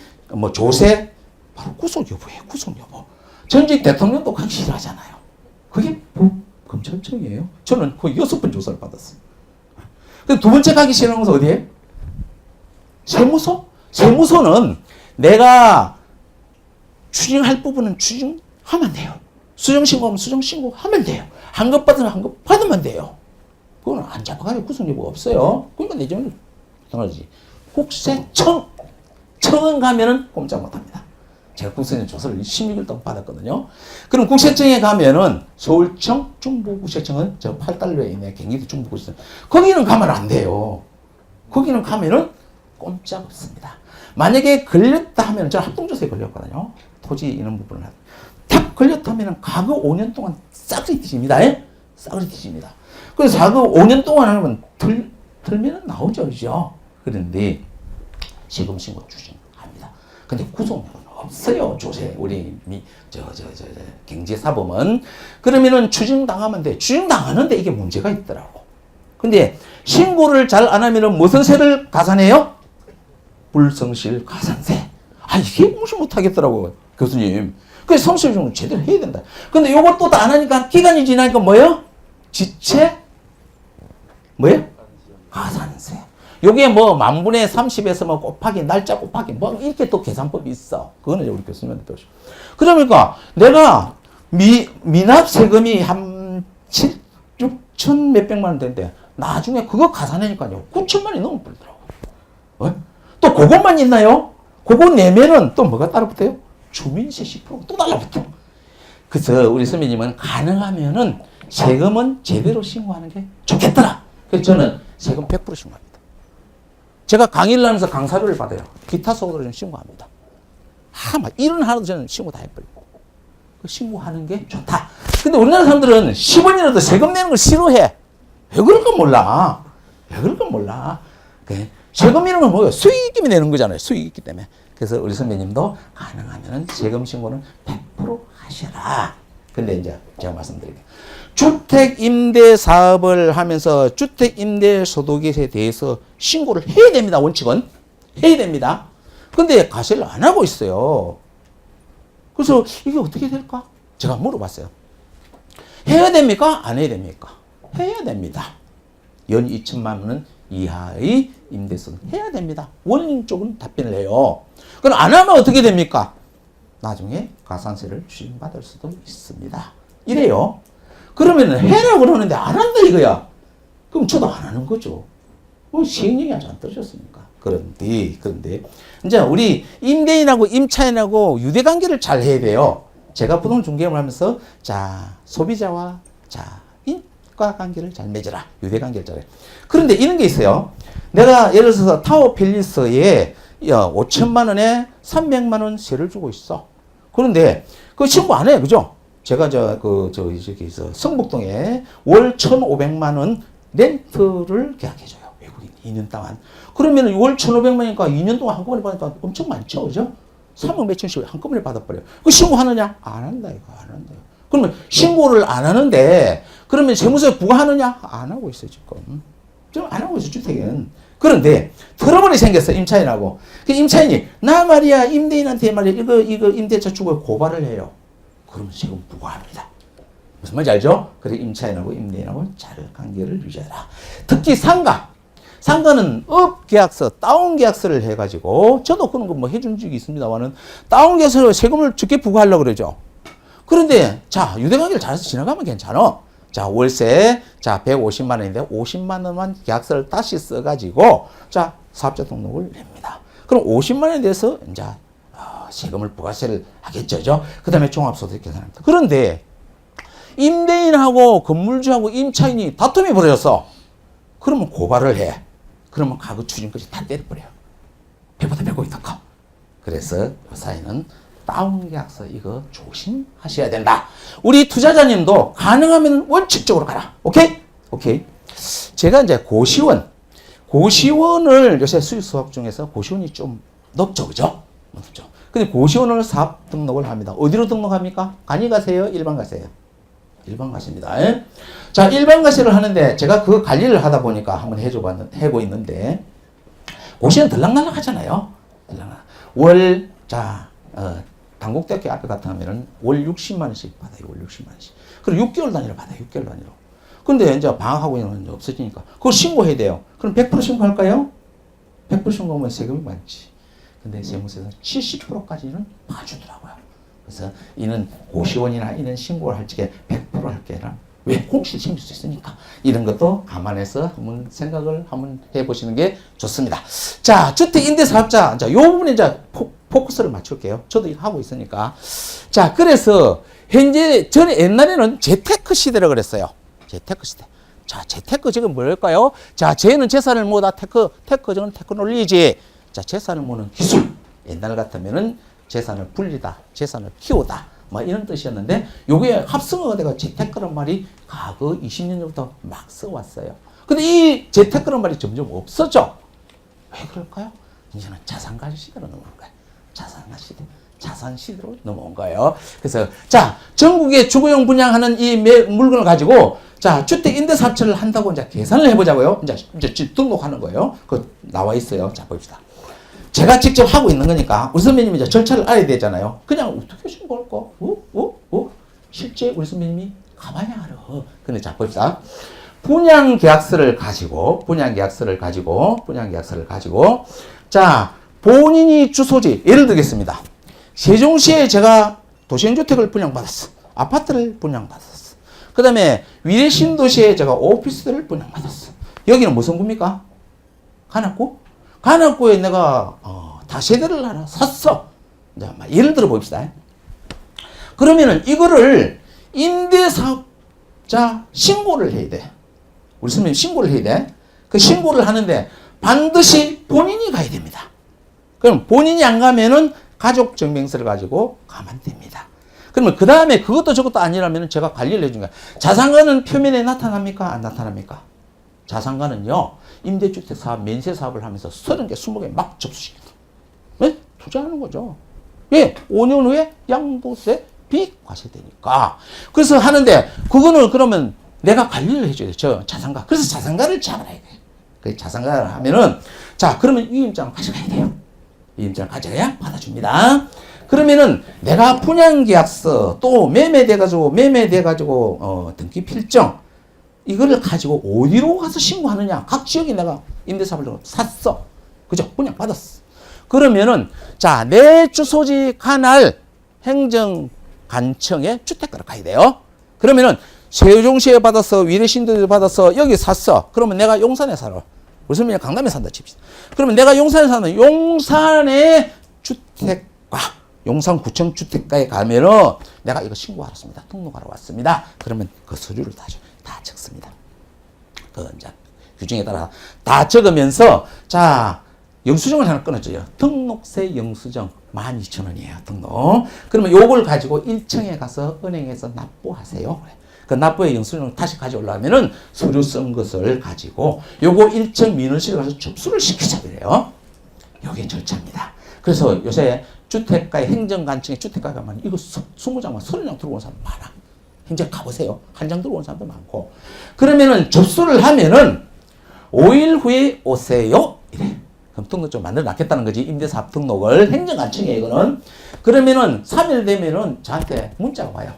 조세, 바로 구속 여부예요. 구속 여부. 전직 대통령도 가기 싫어하잖아요. 그게 검찰청이에요. 저는 거의 6번 조사를 받았어요. 두 번째 가기 싫어하는 것은 어디에? 세무서? 세무서는 내가 추징할 부분은 추징하면 돼요. 수정신고하면 수정신고하면 돼요. 환급 받으면 환급 받으면 돼요. 그건 안 잡아가지고 구속 여부가 없어요. 그러니까 내 집은 당연하지. 국세청. 청은 가면은 꼼짝 못합니다. 제가 국세청 조사를 16일 동안 받았거든요. 그럼 국세청에 가면은 서울청, 중부국세청은 저 8달러에 있네. 경기도 중부국세청. 거기는 가면 안 돼요. 거기는 가면은 꼼짝 없습니다. 만약에 걸렸다 하면 저는 합동조사에 걸렸거든요. 토지 이런 부분을. 탁 걸렸다 하면은 과거 5년 동안 싹이 뒤집니다. 싹이 뒤집니다. 그래서 과거 5년 동안 하면 틀면은 나오죠. 그죠? 그런데 세금 신고 추징합니다. 근데 구속력은 없어요. 조세 우리 경제사범은. 그러면은 추징당하면 돼. 추징당하는데 이게 문제가 있더라고. 근데 신고를 잘 안 하면은 무슨 세를 가산해요? 불성실 가산세. 이게 무시 못하겠더라고 교수님. 그래서 성실 좀 제대로 해야 된다. 근데 요것도 다 안 하니까 기간이 지나니까 뭐예요? 지체 뭐예요? 가산세. 요게 만분의 30에서 곱하기 날짜 곱하기 이렇게 또 계산법이 있어. 그거는 우리 교수님한테 배우시고. 그러니까 내가 미납 세금이 한 6천 몇백만 원 되는데 나중에 그거 가산하니까요 9천만 원이 넘어 버리더라고. 또 그것만 있나요? 그거 내면은 또 뭐가 따로 붙어요? 주민세 10% 또 달라붙어. 그래서 우리 선배님은 가능하면은 세금은 제대로 신고하는 게 좋겠더라. 그래서 저는 세금 100% 신고합니다. 제가 강의를 하면서 강사료를 받아요. 기타 속으로 좀 신고합니다. 일은 하나도 저는 신고 다 해버리고. 신고하는 게 좋다. 근데 우리나라 사람들은 10원이라도 세금 내는 걸 싫어해. 왜 그럴까 몰라. 왜 그럴까 몰라. 세금이라는 건 뭐예요? 수익이 있기 때문에 내는 거잖아요. 수익이 있기 때문에. 그래서 우리 선배님도 가능하면 세금 신고는 100% 하셔라. 근데 이제 제가 말씀드릴게요. 주택임대사업을 하면서 주택임대소득에 대해서 신고를 해야 됩니다. 원칙은. 해야 됩니다. 근데 가세를 안 하고 있어요. 그래서 이게 어떻게 될까? 제가 물어봤어요. 해야 됩니까? 안 해야 됩니까? 해야 됩니다. 연 2천만 원 이하의 임대소득 해야 됩니다. 원인 쪽은 답변을 해요. 그럼 안 하면 어떻게 됩니까? 나중에 가산세를 추징받을 수도 있습니다. 이래요. 그러면 해라고 그러는데 안 한다 이거야. 그럼 저도 안 하는 거죠. 시행령이 아주 안 떨어졌습니까? 그런데 이제 우리 임대인하고 임차인하고 유대관계를 잘 해야 돼요. 제가 부동산 중개업을 하면서 자 소비자와 자 인과관계를 잘 맺어라. 유대관계를 잘해. 그런데 이런 게 있어요. 내가 예를 들어서 타워 팰리스에 5천만 원에 300만 원 세를 주고 있어. 그런데 그 신고 안 해, 그죠? 제가 저기서 성북동에 월 1,500만 원 렌트를 계약해줘요. 외국인 2년 동안. 그러면 월 1,500만이니까 2년 동안 한꺼번에 받으니까 엄청 많죠, 그죠? 3억 몇천씩 한꺼번에 받아버려요. 그 신고하느냐? 안 한다, 이거 안 한다. 그러면 신고를 안 하는데 그러면 세무서에 부과하느냐? 안 하고 있어요, 지금. 좀 안 하고 있어요, 주택은. 그런데 트러블이 생겼어, 임차인하고. 그 임차인이 나 말이야 임대인한테 말이야 이거 임대차 주고 고발을 해요. 그러면 세금 부과합니다. 무슨 말인지 알죠? 그래 임차인하고 임대인하고 잘 관계를 유지하라. 특히 상가는 업계약서, 다운계약서를 해가지고 저도 그런 거 뭐 해준 적이 있습니다만은 다운계약서로 세금을 적게 부과하려고 그러죠. 그런데 자 유대관계를 잘해서 지나가면 괜찮아. 자 월세 자 150만 원인데 50만 원만 계약서를 다시 써가지고 자 사업자 등록을 냅니다. 그럼 50만 원에 대해서 이제 세금을 부가세를 하겠죠. 그 다음에 종합소득 계산합니다. 그런데 임대인하고 건물주하고 임차인이 다툼이 벌어졌어. 그러면 고발을 해. 그러면 가구 추징까지 다 때려버려요. 배보다 배꼽이 더 커. 그래서 이 사회는 다운계약서 이거 조심하셔야 된다. 우리 투자자님도 가능하면 원칙적으로 가라. 오케이? 제가 이제 고시원을 요새 수익 수업 중에서 고시원이 좀 높죠, 그죠? 높죠. 근데 고시원을 사업 등록을 합니다. 어디로 등록합니까? 간이 가세요? 일반 가세요? 일반 가십니다. 자, 일반 가세를 하는데 제가 그 관리를 하다 보니까 한번 해고 있는데 고시원 들락날락 하잖아요. 당국대학교 앞에 같은 하면은 월 60만 원씩 받아요. 월 60만 원씩. 그리고 6개월 단위로 받아요. 6개월 단위로. 근데 이제 방학하고 이런 건 없어지니까 그걸 신고해야 돼요. 그럼 100% 신고할까요? 100% 신고하면 세금이 많지. 근데 세무서에서 70%까지는 봐주더라고요. 그래서 이는 고시원이나 이런 신고를 할 적에 100% 할 게 아니라 왜 공실 생길 수 있으니까 이런 것도 감안해서 한번 생각을 한번 해보시는 게 좋습니다. 자, 주택임대사업자 자, 요 부분에 이제 포커스를 맞출게요. 저도 이거 하고 있으니까. 자, 그래서 현재 전에 옛날에는 재테크 시대라고 그랬어요. 재테크 시대. 자, 재테크 지금 뭘까요? 자, 재는 재산을 모으다 테크는 테크놀리지. 자, 재산을 모으는 기술. 옛날 같으면은 재산을 불리다, 재산을 키우다. 뭐 이런 뜻이었는데 요게 합성어가 돼가 재테크란 말이 과거 20년 전부터 막 써왔어요. 근데 이 재테크란 말이 점점 없어져. 왜 그럴까요? 이제는 자산가 시대로 넘어온 거예요. 자산가 시대. 자산 시대로 넘어온 거예요. 그래서 자, 전국에 주거용 분양하는 이 물건을 가지고 자, 주택 임대 사업체를 한다고 이제 계산을 해 보자고요. 이제 등록하는 거예요. 그 나와 있어요. 자, 봅시다. 제가 직접 하고 있는 거니까 우리 선배님이 이제 절차를 알아야 되잖아요. 그냥 어떻게 신고할까? 실제 우리 선배님이 가봐야 알아. 근데 자, 봅시다. 분양계약서를 가지고 자, 본인이 주소지 예를 들겠습니다. 세종시에 제가 도시행주택을 분양받았어. 아파트를 분양받았어. 그 다음에 위례신도시에 제가 오피스를 분양받았어. 여기는 무슨 구입니까? 관악구? 관악구에 내가 다세대를 하나 샀어. 이제 예를 들어 봅시다. 그러면은 이거를 임대사업자 신고를 해야 돼. 우리 선생님 신고를 해야 돼. 그 신고를 하는데 반드시 본인이 가야 됩니다. 그럼 본인이 안 가면은 가족증명서를 가지고 가면 됩니다. 그러면 그 다음에 그것도 저것도 아니라면 제가 관리를 해준 거야. 자산가는 표면에 나타납니까? 안 나타납니까? 자산가는요, 임대주택 사업, 면세 사업을 하면서 30개, 20개 막 접수시킨다. 왜? 투자하는 거죠. 예, 5년 후에 양도세 비과세되니까. 그래서 하는데, 그거는 그러면 내가 관리를 해줘야 돼. 저 자산가. 그래서 자산가를 잡아야 돼. 그 자산가를 하면은, 자, 그러면 위임장을 가져가야 돼요. 위임장을 가져가야 받아줍니다. 그러면은 내가 분양계약서 또 매매돼가지고 등기 필정 이거를 가지고 어디로 가서 신고하느냐. 각 지역에 내가 임대사업을 샀어. 그죠? 분양받았어. 그러면은 자, 내 주소지 관할 행정관청에 주택가를 가야 돼요. 그러면은 세종시에 받아서 위례신도에 받아서 여기 샀어. 그러면 내가 용산에 살아. 웃으면 강남에 산다 칩시다. 그러면 내가 용산에 사는 용산의 주택가, 용산구청 주택가에 가면은 내가 이거 신고하러 왔습니다. 등록하러 왔습니다. 그러면 그 서류를 다 적습니다. 그 이제 규정에 따라 다 적으면서 자 영수증을 하나 끊어줘요. 등록세 영수증 12,000원이에요. 등록. 그러면 요걸 가지고 1층에 가서 은행에서 납부하세요. 그 납부의 영수증을 다시 가져오려면은 서류 쓴 것을 가지고 요거 1층 민원실에 가서 접수를 시키자 그래요. 요게 절차입니다. 그래서 요새 주택가의 행정관청에 주택가 가면 이거 20장만 30장 들고 온 사람 많아. 행정 가보세요. 한 장 들고 온 사람도 많고. 그러면은 접수를 하면은 5일 후에 오세요. 이래. 그럼 등록증 만들어 놨겠다는 거지. 임대사업 등록을. 행정관청에 이거는. 그러면은 3일 되면은 저한테 문자가 와요.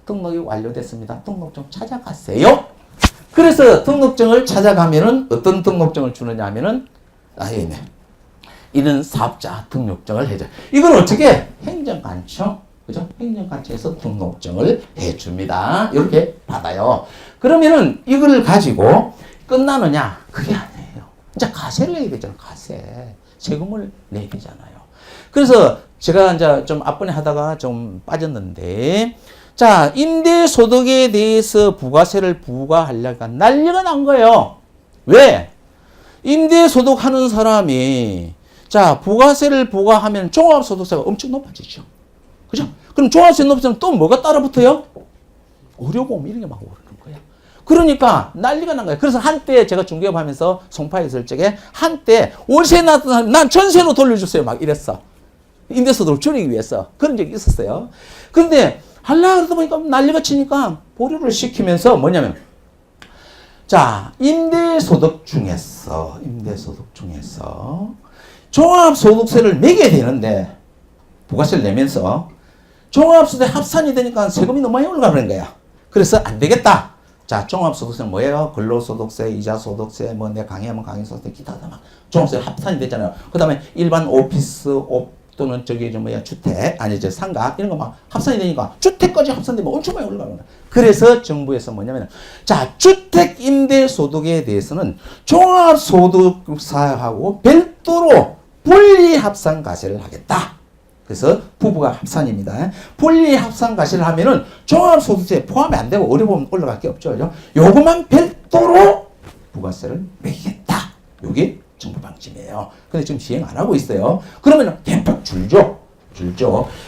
등록이 완료됐습니다. 등록증 찾아가세요. 그래서 등록증을 찾아가면은 어떤 등록증을 주느냐 하면은 네. 이런 사업자 등록증을 해줘. 이건 어떻게? 행정관청. 그죠? 행정관청에서 등록증을 해줍니다. 이렇게 받아요. 그러면은 이걸 가지고 끝나느냐? 그게 아니에요. 이제 가세를 내야 되잖아. 가세. 세금을 내야 되잖아요. 그래서 제가 이제 좀 앞번에 하다가 좀 빠졌는데, 자, 임대소득에 대해서 부가세를 부과하려니까 난리가 난 거예요. 왜? 임대소득 하는 사람이, 자, 부가세를 부과하면 종합소득세가 엄청 높아지죠. 그죠? 그럼 종합세 높으면 또 뭐가 따라 붙어요? 의료보험 이런 게 막 오르는 거야. 그러니까 난리가 난 거야. 그래서 한때 제가 중개업하면서 송파에 있을 적에 한때 월세 났던 사람 난 전세로 돌려주세요 막 이랬어. 임대소득을 줄이기 위해서 그런 적이 있었어요. 그런데 하려고 그러다 보니까 난리가 치니까 보류를 시키면서 뭐냐면 자 임대소득 중에서 종합소득세를 매겨야 되는데 부가세를 내면서 종합소득세 합산이 되니까 세금이 너무 많이 올라가는 거야. 그래서 안 되겠다. 자, 종합소득세는 뭐예요? 근로소득세, 이자소득세, 뭐 내 강의하면 강의소득세, 기타 다 막 종합소득세 합산이 되잖아요. 그 다음에 일반 오피스, 또는 저기 주택, 상가 이런 거 막 합산이 되니까 주택까지 합산되면 엄청 많이 올라가는 거야. 그래서 정부에서 뭐냐면 자, 주택 임대소득에 대해서는 종합소득세하고 별도로 분리합산과세를 하겠다. 그래서 부부가 합산입니다. 분리합산과세를 하면은 종합소득세 포함이 안 되고 의료보험 올라갈 게 없죠. 그죠? 요것만 별도로 부가세를 매기겠다. 요게 정부 방침이에요. 근데 지금 시행 안 하고 있어요. 그러면 대폭 줄죠.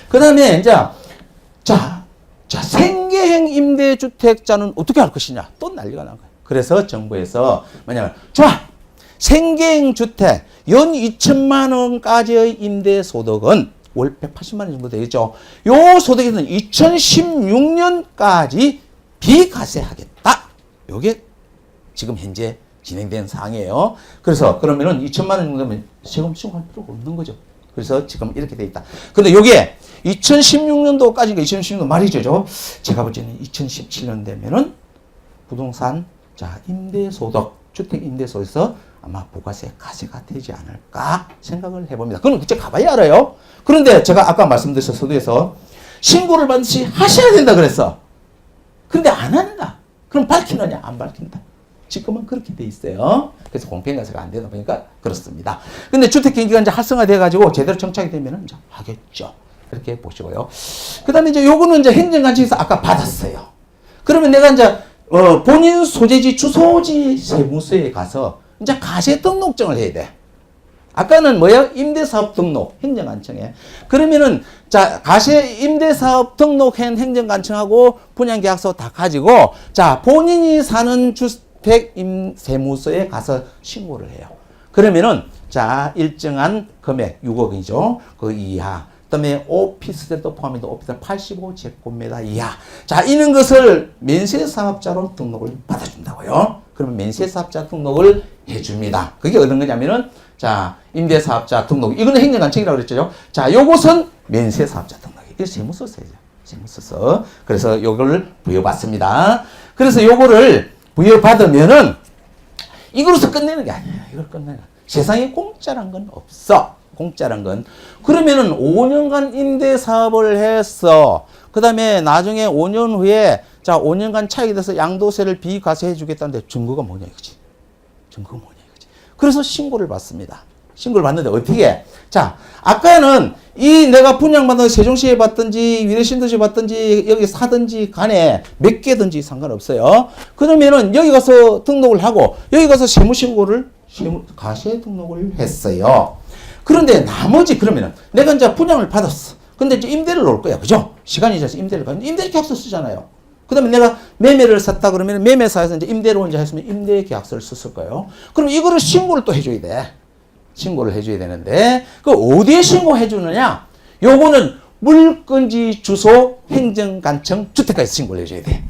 그 다음에 자, 생계형 임대주택자는 어떻게 할 것이냐. 또 난리가 난 거예요. 그래서 정부에서 뭐냐면 좋아. 생계형 주택 연 2천만 원까지의 임대소득은 월 180만 원 정도 되겠죠. 요 소득에서는 2016년까지 비과세하겠다. 요게 지금 현재 진행된 사항이에요. 그래서 그러면은 2천만 원 정도면 세금 신고할 필요가 없는 거죠. 그래서 지금 이렇게 돼 있다. 근데 요게 2016년도까지가 2016년 말이죠. 제가 볼 때는 2017년 되면은 부동산 임대소득 주택 임대소득에서 아마 부가세 과세가 되지 않을까 생각을 해봅니다. 그건 그때 가봐야 알아요. 그런데 제가 아까 말씀드렸던 서두에서 신고를 반드시 하셔야 된다 그랬어. 근데 안 한다. 그럼 밝히느냐? 안 밝힌다. 지금은 그렇게 돼 있어요. 그래서 공평과세가 안 되다 보니까 그렇습니다. 근데 주택경기가 이제 활성화돼가지고 제대로 정착이 되면은 이제 하겠죠. 그렇게 보시고요. 그 다음에 요거는 행정관청에서 아까 받았어요. 그러면 내가 본인 소재지 주소지 세무서에 가서 가세 등록증을 해야 돼. 아까는 뭐예요? 임대사업 등록, 행정관청에. 그러면은, 가세 임대사업 등록한 행정관청하고 분양계약서 다 가지고, 본인이 사는 주택 세무서에 가서 신고를 해요. 그러면은, 일정한 금액, 6억이죠. 그 이하. 그 다음에 오피스텔도 포함해서 오피스텔 85제곱미터 이하. 이런 것을 면세사업자로 등록을 받아준다고요. 그러면 면세사업자 등록을 해줍니다. 그게 어떤 거냐면은, 임대사업자 등록. 이거는 행정관청이라고 그랬죠. 요것은 면세사업자 등록. 이거 세무서서죠. 세무서서. 그래서 요거를 부여받습니다. 그래서 요거를 부여받으면은, 이거로서 끝내는 게 아니에요. 이걸 끝내는. 세상에 공짜란 건 없어. 공짜란 건. 그러면은 5년간 임대 사업을 했어. 그 다음에 나중에 5년 후에 5년간 차익이 돼서 양도세를 비과세해 주겠다는데 증거가 뭐냐 이거지. 증거가 뭐냐 이거지. 그래서 신고를 받습니다. 신고를 받는데 어떻게 해? 자, 아까는 이 내가 분양받은 세종시에 받든지 위례신도시에 받든지 여기 사든지 간에 몇 개든지 상관없어요. 그러면은 여기 가서 등록을 하고 여기 가서 세무신고를 가시에 등록을 했어요. 그런데 나머지 그러면은 내가 이제 분양을 받았어. 근데 이제 임대를 놓을 거야. 그죠? 시간이 지나서 임대를 가면 임대 계약서 쓰잖아요. 그 다음에 내가 매매를 샀다 그러면 매매사에서 이제 임대로 이제 했으면 임대 계약서를 썼을 거예요. 그럼 이거를 신고를 또 해줘야 돼. 신고를 해줘야 되는데, 그 어디에 신고해 주느냐? 요거는 물건지 주소 행정관청 주택가에서 신고를 해줘야 돼.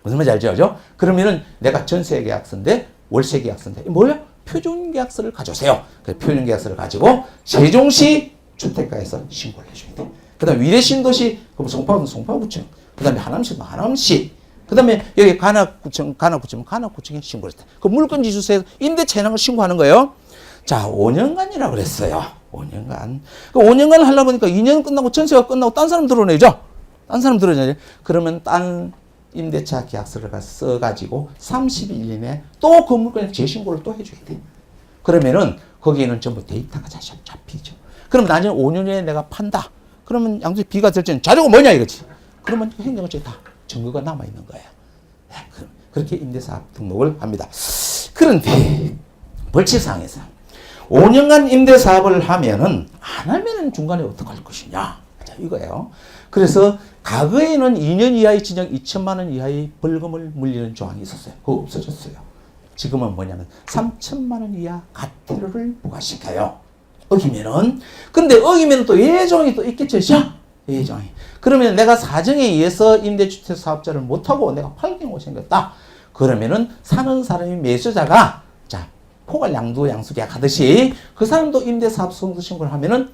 무슨 말인지 알죠? 그러면은 내가 전세 계약서인데, 월세 계약서인데, 뭐야? 표준 계약서를 가져오세요. 그 표준 계약서를 가지고 세종시 주택가에서 신고를 해줘야 돼. 그 다음에 위례신도시, 송파구는 송파구청. 그 다음에 하남시도 하남시. 그 다음에 여기 관악구청에 신고를 했다. 그 물건지 주소에서 임대차 해놓은 걸 신고하는 거예요. 자, 5년간이라고 그랬어요. 5년간. 그 5년간 하려고 보니까 2년 끝나고 전세가 끝나고 딴 사람 들어오내죠? 딴 사람 들어오내죠? 그러면 딴 임대차 계약서를 써가지고 30일 이내에 또 그 물건에 재신고를 또 해줘야 돼. 그러면은 거기에는 전부 데이터가 잡히죠. 그럼 나중에 5년 후에 내가 판다. 그러면 양수의 비가 될 때는 자료가 뭐냐 이거지. 그러면 행정처에 다 증거가 남아있는 거예요. 그렇게 임대사업 등록을 합니다. 그런데 벌칙사항에서 5년간 임대사업을 하면은 안 하면은 중간에 어떡할 것이냐. 자, 이거예요. 그래서 과거에는 2년 이하의 징역 2천만 원 이하의 벌금을 물리는 조항이 있었어요. 그거 없어졌어요. 지금은 뭐냐면 3천만 원 이하 과태료를 부과시켜요. 어기면은. 근데 어기면 또 예정이 또 있겠죠. 예정이. 그러면 내가 사정에 의해서 임대주택 사업자를 못하고 내가 팔 경우가 생겼다. 그러면은 사는 사람이 매수자가 자 포괄 양수 계약 하듯이 그 사람도 임대사업 신고를 하면은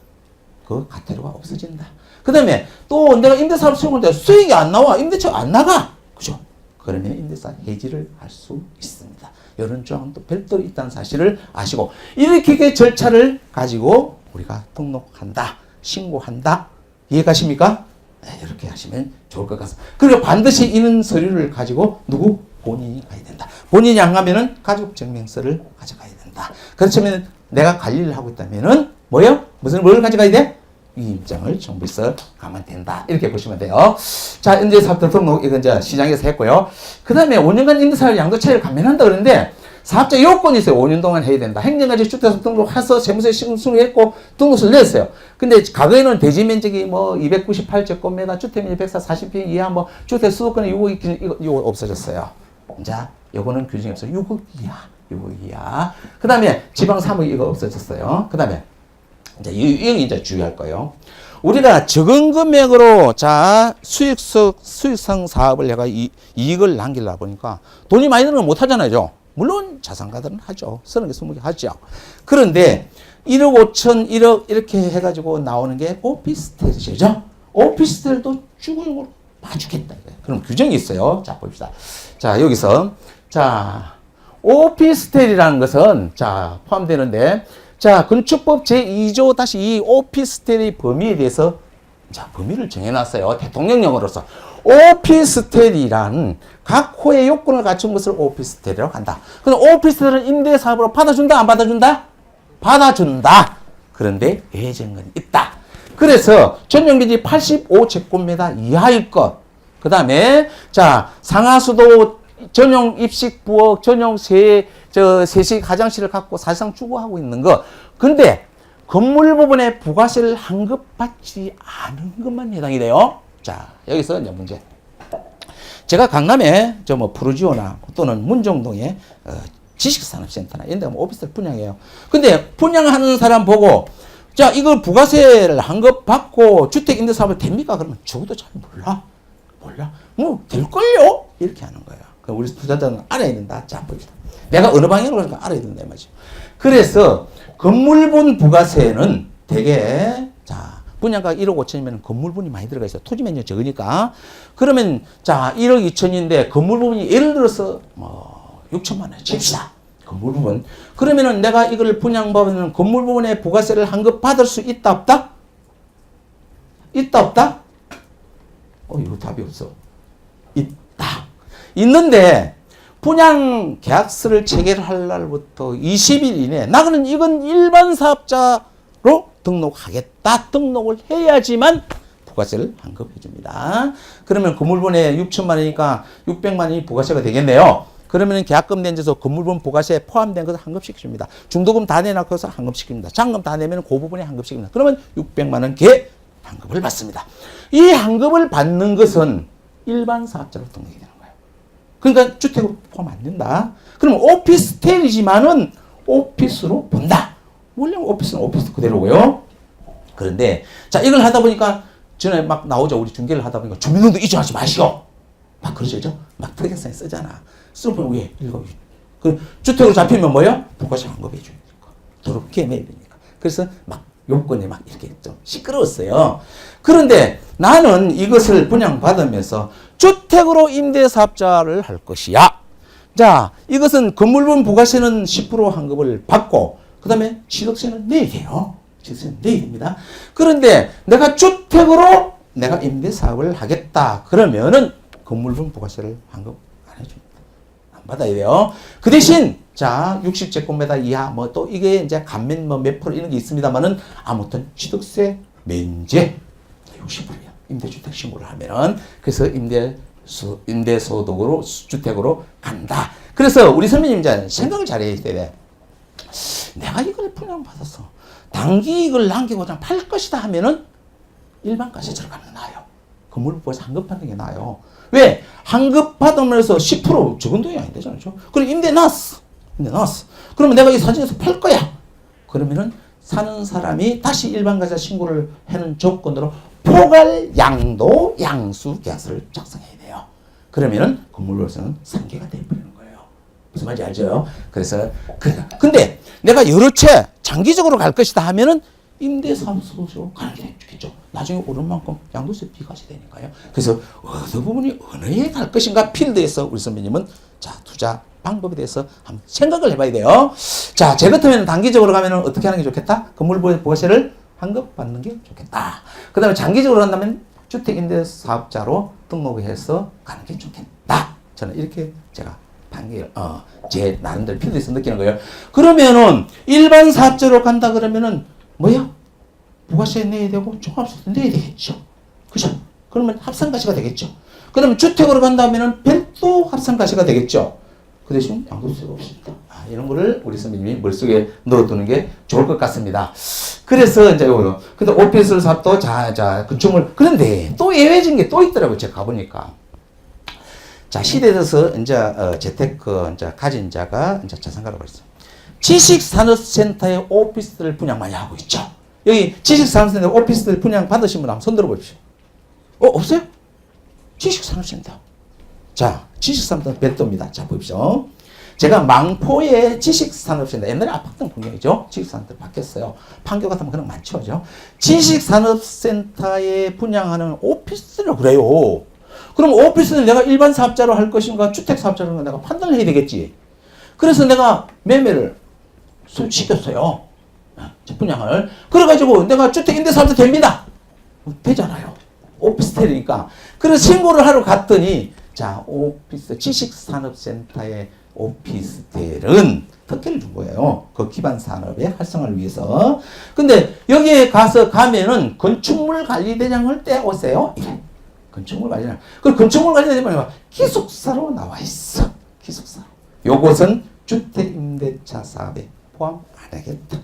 그 과태료가 없어진다. 그 다음에 또 내가 임대사업 신고할 때 수익이 안 나와. 임대차가 안 나가. 그죠? 그러면 임대사 해지를 할 수 있습니다. 이런 조항도 별도로 있다는 사실을 아시고 이렇게 절차를 가지고 우리가 등록한다. 신고한다. 이해가십니까? 네, 이렇게 하시면 좋을 것 같습니다. 그리고 반드시 이런 서류를 가지고 누구? 본인이 가야 된다. 본인이 안 가면은 가족증명서를 가져가야 된다. 그렇다면 내가 관리를 하고 있다면은 뭐요? 뭘 가져가야 돼? 위임장을 정부에서 가면 된다. 이렇게 보시면 돼요. 자, 임대사업 등록 이건 이제 시장에서 했고요. 그 다음에 5년간 임대사업 양도차익을 감면한다 그러는데 사업자 요건이 있어요. 5년 동안 해야 된다. 행정가지 주택사업 등록해서 세무서에 신고했고 등록서를 냈어요. 근데 과거에는 대지 면적이 뭐 298제곱미터, 주택면적 140평 이하, 뭐 주택 수도권에 이거 없어졌어요. 자, 요거는 규정이 없어요. 6억 이하. 그 다음에 지방 사무이 이거 없어졌어요. 그 다음에 이제 이게 이제 주의할 거예요. 우리가 적은 금액으로 자 수익성 사업을 내가 이익을 남기려다 보니까 돈이 많이 드는 건 못 하잖아요. 물론 자산가들은 하죠. 30개, 20개 하죠. 그런데 1억 5천, 1억 이렇게 해가지고 나오는 게 오피스텔이죠. 오피스텔도 주거용으로 봐주겠다. 그럼 규정이 있어요. 자, 봅시다. 자, 여기서 자 오피스텔이라는 것은 자 포함되는데 자 건축법 제2조 -2 오피스텔의 범위에 대해서 자 범위를 정해놨어요. 대통령령으로서 오피스텔이란 각 호의 요건을 갖춘 것을 오피스텔이라고 한다. 그럼 오피스텔은 임대사업으로 받아준다 안 받아준다? 받아준다. 그런데 예정은 있다. 그래서 전용기지 85제곱미터 이하일 것. 그 다음에 자 상하수도 전용 입식 부엌 전용 세식 화장실을 갖고 사실상 주거하고 있는 것. 근데 건물 부분에 부가세를 환급받지 않은 것만 해당이 돼요. 자, 여기서 이제 문제. 제가 강남에 뭐 푸르지오나 또는 문정동에 지식산업센터나 이런 데 가면 오피스텔 분양해요. 근데 분양하는 사람 보고 자, 이걸 부가세를 환급받고 주택 임대 사업을 됩니까? 그러면 저도 잘 몰라. 뭐 될걸요? 이렇게 하는 거예요. 그럼 우리 투자자는 알아야 된다. 자, 봅시다. 내가 어느 방향으로 가니까 알아야 된다 이 말이죠. 그래서 건물분 부가세는 되게 자 분양가 1억 5천이면 건물분이 많이 들어가 있어요. 토지 면적 적으니까. 그러면 자 1억 2천인데 건물분이 예를 들어서 뭐 6천만 원 칩시다. 건물부분. 그러면은 내가 이걸 분양받으면 건물부분에 부가세를 환급받을 수 있다 없다? 있다 없다? 이거 답이 없어. 있다. 있는데 분양 계약서를 체결할 날부터 20일 이내에 나는 이건 일반 사업자로 등록하겠다. 등록을 해야지만 부가세를 환급해 줍니다. 그러면 건물분에 6천만 원이니까 600만 원이 부가세가 되겠네요. 그러면 계약금 낸에서 건물분 부가세에 포함된 것을 환급시켜 줍니다. 중도금 다 내놓고서 환급시킵니다. 잔금 다 내면 그 부분에 환급시킵니다. 그러면 600만 원 개 환급을 받습니다. 이 환급을 받는 것은 일반 사업자로 등록이 되는 거예요. 그러니까 주택으로 포함 안 된다. 그러면 오피스텔이지만은 오피스로 본다. 원래 오피스는 오피스 그대로고요. 그런데 자 이걸 하다 보니까 전에 막 나오죠. 우리 중개를 하다 보니까 주민등록 이전하지 마시오. 막 그러죠. 막 특약서에 쓰잖아. 쓰면 왜? 그 주택으로 잡히면 뭐요? 부가세 환급해 주니까. 그렇게 매입이니까. 그래서 막 요건에 막 이렇게 좀 시끄러웠어요. 그런데 나는 이것을 분양받으면서 주택으로 임대사업자를 할 것이야. 자, 이것은 건물분 부가세는 10% 환급을 받고 그 다음에 취득세는 내야 돼요. 취득세는 내야 됩니다. 그런데 내가 주택으로 내가 임대사업을 하겠다. 그러면은 건물분 부가세를 환급 안 해줍니다. 안 받아야 돼요. 그 대신 자 60제곱미터 이하 뭐 또 이게 이제 감면 뭐 몇 프로 이런 게 있습니다만은 아무튼 취득세 면제 60%야. 임대주택 신고를 하면은 그래서 임대소득으로 주택으로 간다. 그래서 우리 선배님 이제 생각을 잘해야 돼. 내가 이걸 분양받았어. 단기 이익을 남기고 그냥 팔 것이다 하면은 일반가세 들어가는 게 나아요. 건물부에서 환급받는 게 나아요. 왜? 환급받으면서 10% 적은 돈이 안 되잖아요. 그럼 임대 놨어. 그러면 내가 이 사진에서 팔 거야. 그러면은 사는 사람이 다시 일반가세 신고를 하는 조건으로 포괄 양도 양수 계약서를 작성해야 돼요. 그러면은 건물로서는 상계가 되어버리는 거예요. 무슨 말인지 알죠? 그래서 근데 내가 여러 채 장기적으로 갈 것이다 하면은 임대사무소로 가는 게 좋겠죠. 나중에 오른 만큼 양도세 비과세 되니까요. 그래서 어느 부분이 어느에 갈 것인가 필드에서 우리 선배님은 자 투자 방법에 대해서 한번 생각을 해봐야 돼요. 자, 제 같으면 단기적으로 가면은 어떻게 하는 게 좋겠다? 건물 부가세를 환급받는 게 좋겠다. 그 다음에 장기적으로 한다면 주택임대사업자로 등록해서 가는 게 좋겠다. 저는 이렇게 제가 제 나름대로 필드에서 느끼는 거예요. 그러면은 일반 사업자로 간다 그러면은 뭐야? 부가세 내야 되고 종합세도 내야 되겠죠. 그죠? 그러면 합산가세가 되겠죠. 그러면 주택으로 간다면은 별도 합산가세가 되겠죠. 그 대신 양도세가 없습니다. 이런 거를 우리 선배님이 머릿속에 넣어두는 게 좋을 것 같습니다. 그래서 이제 이거 근데 오피스 사업도 건축물 그런데 또 예외적인 게 또 있더라고요. 제가 가보니까. 자, 시대에서 이제 재테크 이제 가진 자가 이제 자산가라고 그랬어요. 지식산업센터에 오피스를 분양 많이 하고 있죠. 여기 지식산업센터 오피스를 분양 받으신 분 한번 손 들어보십시오. 없어요? 지식산업센터. 자, 지식산업센터 별도입니다. 자, 보십시오. 제가 망포의 지식산업센터, 옛날에 아팠던 풍경이죠. 지식산업센터 바뀌었어요. 판교 같으면 그런 거 많죠. 그죠? 지식산업센터에 분양하는 오피스라고 그래요. 그럼 오피스는 내가 일반 사업자로 할 것인가, 주택 사업자로 할 내가 판단을 해야 되겠지. 그래서 내가 매매를 시켰어요. 분양을. 그래가지고 내가 주택 임대사업자 됩니다. 되잖아요. 오피스텔이니까. 그래서 신고를 하러 갔더니, 자, 지식산업센터의 오피스텔은 특혜를 준 거예요. 그 기반 산업의 활성화를 위해서. 근데 여기에 가면은 건축물 관리대장을 떼오세요. 이래. 건축물 관리대장. 그 건축물 관리대장이 기숙사로 나와 있어. 기숙사. 요것은 주택임대차 사업에 포함 안 하겠다.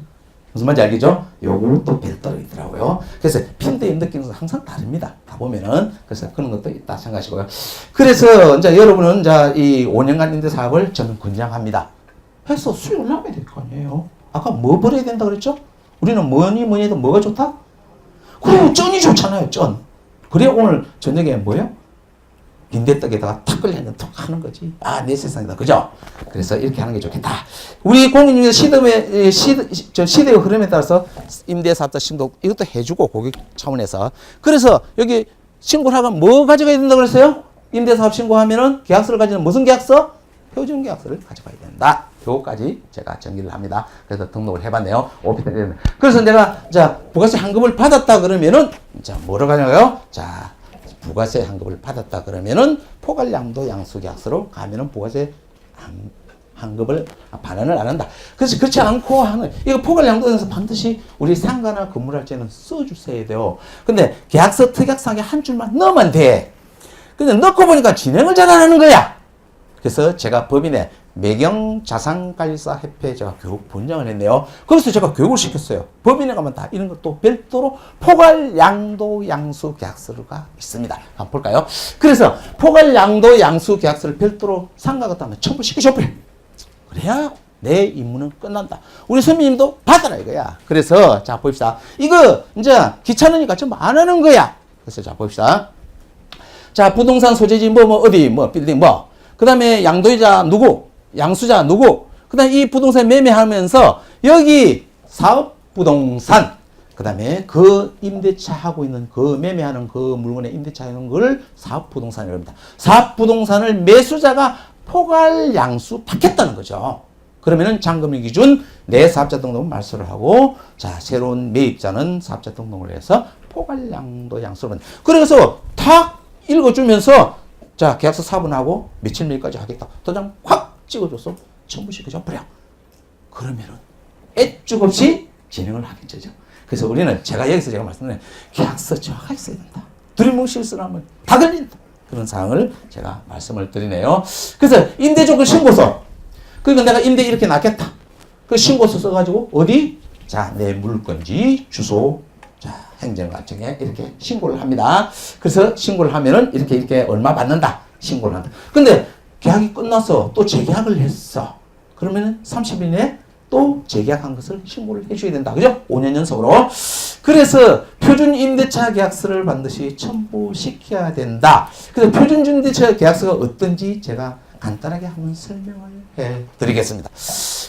무슨 말인지 알겠죠? 요거는 또 별도로 있더라고요. 그래서 필드의 느낌은 항상 다릅니다. 다 보면은. 그래서 그런 것도 있다 생각하시고요. 그래서 이제 여러분은 이제 이 5년간 임대 사업을 저는 권장합니다. 해서 수익 올라가야 될 거 아니에요. 아까 뭐 벌어야 된다 그랬죠? 우리는 뭐니 해도 뭐가 좋다? 그리고 쩐이 좋잖아요, 쩐. 그래 오늘 저녁에 뭐예요? 빈대떡에다가 탁 걸려있는 톡 하는 거지. 내 세상이다. 그죠? 그래서 이렇게 하는 게 좋겠다. 우리 공인중개사 시대의 흐름에 따라서 임대사업자 신고 이것도 해주고 고객 차원에서. 그래서 여기 신고를 하면 뭐 가져가야 된다고 그랬어요? 임대사업 신고하면은 계약서를 가지는 무슨 계약서? 표준 계약서를 가져가야 된다. 요거까지 제가 정리를 합니다. 그래서 등록을 해봤네요. 그래서 내가 자 부가세 환급을 받았다 그러면은 자 뭐로 가냐고요? 자 부가세 환급을 받았다 그러면은 포괄양도 양수계약서로 가면은 부가세 환급을 반환을 안 한다. 그래서 그렇지 않고 하는 이거 포괄 양도에서 반드시 우리 상가나 건물할지는 써주셔야 돼요. 근데 계약서 특약상에 한 줄만 넣으면 돼. 근데 넣고 보니까 진행을 잘 안 하는 거야. 그래서 제가 법인에 매경자산관리사 협회 제가 교육 분장을 했네요. 그래서 제가 교육을 시켰어요. 법인에 가면 다 이런 것도 별도로 포괄 양도 양수 계약서가 있습니다. 한번 볼까요? 그래서 포괄 양도 양수 계약서를 별도로 상가 같다 하면 첨부시켜줘버려. 그래야 내 임무는 끝난다. 우리 선배님도 받아라 이거야. 그래서 자 봅시다. 이거 이제 귀찮으니까 전부 안 하는 거야. 그래서 자 봅시다. 자 부동산 소재지 뭐 어디 뭐 빌딩 뭐 그 다음에 양도자 누구 양수자 누구 그 다음에 이 부동산 매매하면서 여기 사업부동산 그 다음에 그 임대차 하고 있는 그 매매하는 그 물건의 임대차 하는 걸 사업부동산이라고 합니다. 사업부동산을 매수자가 포괄 양수 받겠다는 거죠. 그러면은 잔금일 기준 내 사업자 등록을 말소를 하고 자 새로운 매입자는 사업자 등록을 해서 포괄 양도 양수를 받는. 그래서 탁 읽어주면서 자 계약서 사본하고 며칠 몇까지 하겠다. 도장 확 찍어줘서 첨부시켜줘 버려. 그러면은 애쭉 없이 진행을 하겠죠. 그래서 우리는 제가 말씀드린 계약서 정확하게 써야 된다. 두리뭉 실수하면 다 걸린다. 그런 사항을 제가 말씀을 드리네요. 그래서 임대조건 신고서. 그러니까 내가 임대 이렇게 놨겠다. 그 신고서 써가지고 어디? 자, 내 물건지 주소. 자, 행정관청에 이렇게 신고를 합니다. 그래서 신고를 하면은 이렇게 얼마 받는다. 신고를 한다. 근데 계약이 끝나서 또 재계약을 했어. 그러면은 30일 내에 또 재계약한 것을 신고를 해줘야 된다. 그죠? 5년 연속으로. 그래서 표준 임대차 계약서를 반드시 첨부시켜야 된다. 그래서 표준 임대차 계약서가 어떤지 제가 간단하게 한번 설명을 해드리겠습니다.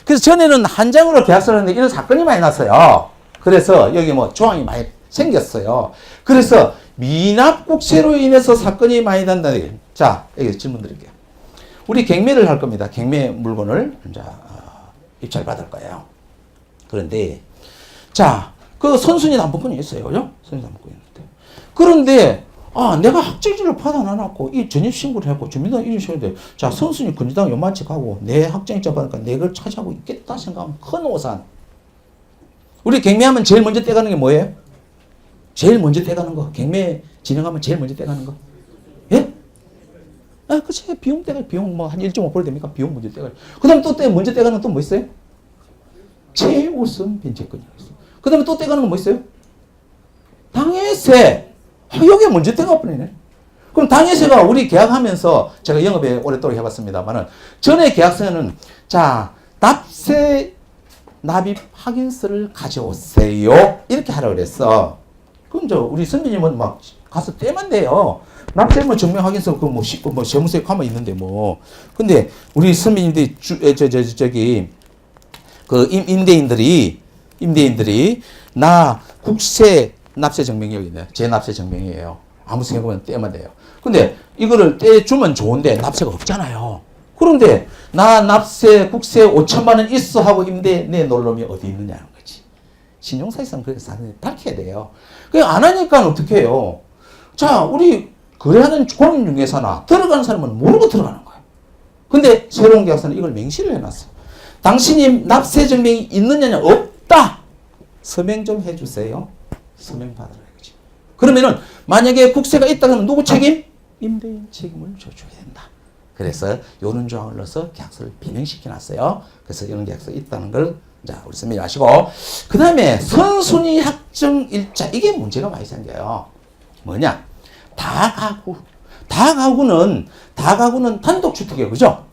그래서 전에는 한 장으로 계약서를 했는데 이런 사건이 많이 났어요. 그래서 여기 뭐 조항이 많이 생겼어요. 그래서 미납국세로 인해서 사건이 많이 난다는 얘기예요. 자, 여기 질문 드릴게요. 우리 경매를 할 겁니다. 경매 물건을 이제 입찰 받을 거예요. 그런데 자, 그 선순위 남부권이 있어요. 그죠? 선순위 남부권이 있는데. 그런데 내가 학쟁지를 받아놔놓고 이 전입신고를 했고 주민등록 이런 식으로 자, 선순위 건지당 요만치 가고 내 학쟁일자 받으니까 내 걸 차지하고 있겠다 생각하면 큰 오산. 우리 경매하면 제일 먼저 떼가는 게 뭐예요? 제일 먼저 떼가는 거. 경매 진행하면 제일 먼저 떼가는 거. 예? 그치. 비용 떼가, 비용 뭐 한 1.5% 됩니까? 비용 먼저 떼가. 그 다음에 또 먼저 떼가는 또 뭐 있어요? 최우선 변제권이 있어. 그 다음에 또 떼가는 건 뭐 있어요? 당해세. 여기가 먼저 떼가 버리네. 그럼 당해세가 우리 계약하면서 제가 영업에 오랫동안 해봤습니다만은 전에 계약서는 자, 납세 납입 확인서를 가져오세요. 이렇게 하라고 그랬어. 그럼 우리 선배님은 막 가서 떼면 돼요. 납세 뭐 증명 확인서 그 뭐 세무서에 가면 있는데 뭐. 근데 우리 선배님들이 그 임대인들이 나 국세 납세 증명이 여기 있네. 제 납세 증명이에요. 아무 생각하면 떼면 돼요. 근데 이거를 떼주면 좋은데 납세가 없잖아요. 그런데 나 납세 국세 5천만 원 있어 하고 임대 내놓을 놈이 어디 있느냐는 거지. 신용사실상 그렇게 밝혀야 돼요. 그냥 안 하니까 어떻게 해요? 자, 우리 거래하는 공인중개사나 들어가는 사람은 모르고 들어가는 거예요. 근데 새로운 계약서는 이걸 명시를 해놨어요. 당신이 납세 증명이 있느냐 없다. 서명 좀 해주세요. 서명 받으라 이거지. 그러면은 만약에 국세가 있다 그러면 누구 책임? 임대인 책임을 져줘야 된다. 그래서 이런 조항을 넣어서 계약서를 비명시켜 놨어요. 그래서 이런 계약서 있다는 걸 자, 우리 선배님 아시고. 그 다음에 선순위 확정일자. 이게 문제가 많이 생겨요. 뭐냐? 다가구는 단독주택이에요. 그죠?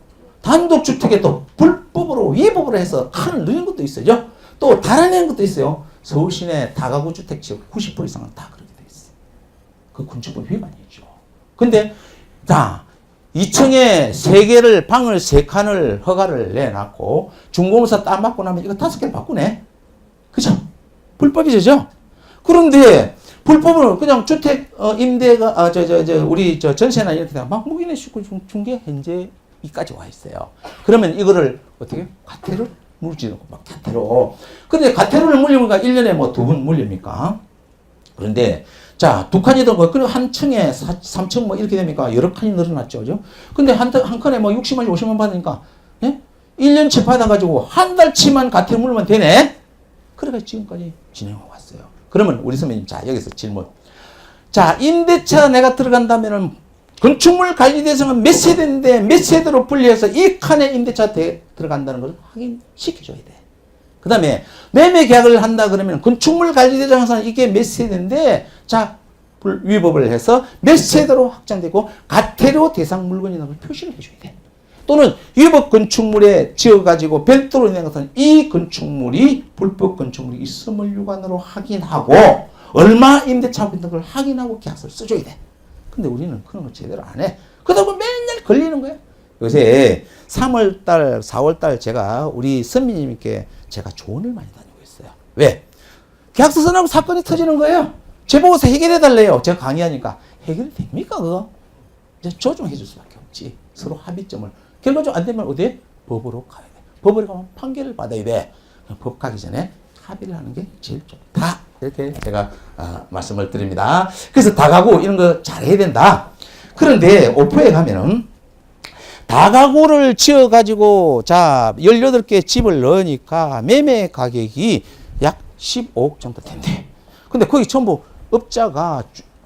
단독주택에 또 불법으로 위법으로 해서 하는 늘린 것도 있어요. 또 달아내는 것도 있어요. 서울 시내 다가구 주택 지역 90% 이상은 다 그렇게 돼 있어요. 그 건축법 위반이죠. 근데 자, 2층에 3개를 방을 3칸을 허가를 내놨고 중공사 땅 받고 나면 이거 5개를 바꾸네. 그죠? 불법이죠. 그런데 불법으로 그냥 주택 임대가 우리 전세나 이렇게 막 무기내 시고 중개 현재 이까지 와 있어요. 그러면 이거를 어떻게 과태료 물지 막 과태료. 근데 과태료를 물리니까 1년에 뭐 2번 물립니까? 그런데 자, 2칸이든 그리고 한 층에 3층 뭐 이렇게 됩니까? 여러 칸이 늘어났죠. 그죠? 근데 한 칸에 뭐 60만, 50만 받으니까 예? 1년치 받아가지고 한 달치만 가태료 물으면 되네? 그래가 지금까지 진행하고 왔어요. 그러면 우리 선배님, 자, 여기서 질문. 자, 임대차 내가 들어간다면은 건축물 관리 대상은 몇 세대인데 몇 세대로 분리해서 이 칸에 임대차 들어간다는 것을 확인시켜줘야 돼. 그 다음에 매매 계약을 한다 그러면 건축물 관리 대상에서는 이게 몇 세대인데 자, 위법을 해서 몇 세대로 확장되고 가태료 대상 물건이라는 걸 표시를 해줘야 돼. 또는 위법 건축물에 지어가지고 별도로 낸 것은 이 건축물이 불법 건축물이 있음을 유관으로 확인하고 얼마 임대차하고 있는 걸 확인하고 계약서를 써줘야 돼. 근데 우리는 그런 거 제대로 안 해. 그러다 보면 맨날 걸리는 거야. 요새 3월달, 4월달 제가 우리 선배님께 제가 조언을 많이 다니고 있어요. 왜? 계약서 써놓고 사건이 터지는 거예요. 제보고서 해결해달래요. 제가 강의하니까. 해결이 됩니까, 그거? 이제 조정해 줄 수밖에 없지. 서로 합의점을. 결과적으로 안 되면 어디에? 법으로 가야 돼. 법으로 가면 판결을 받아야 돼. 법 가기 전에 합의를 하는 게 제일 좋다. 이렇게 제가 말씀을 드립니다. 그래서 다가구 이런 거 잘해야 된다. 그런데 오프에 가면은 다가구를 지어가지고 자 18개 집을 넣으니까 매매 가격이 약 15억 정도 된대. 근데 거기 전부 업자가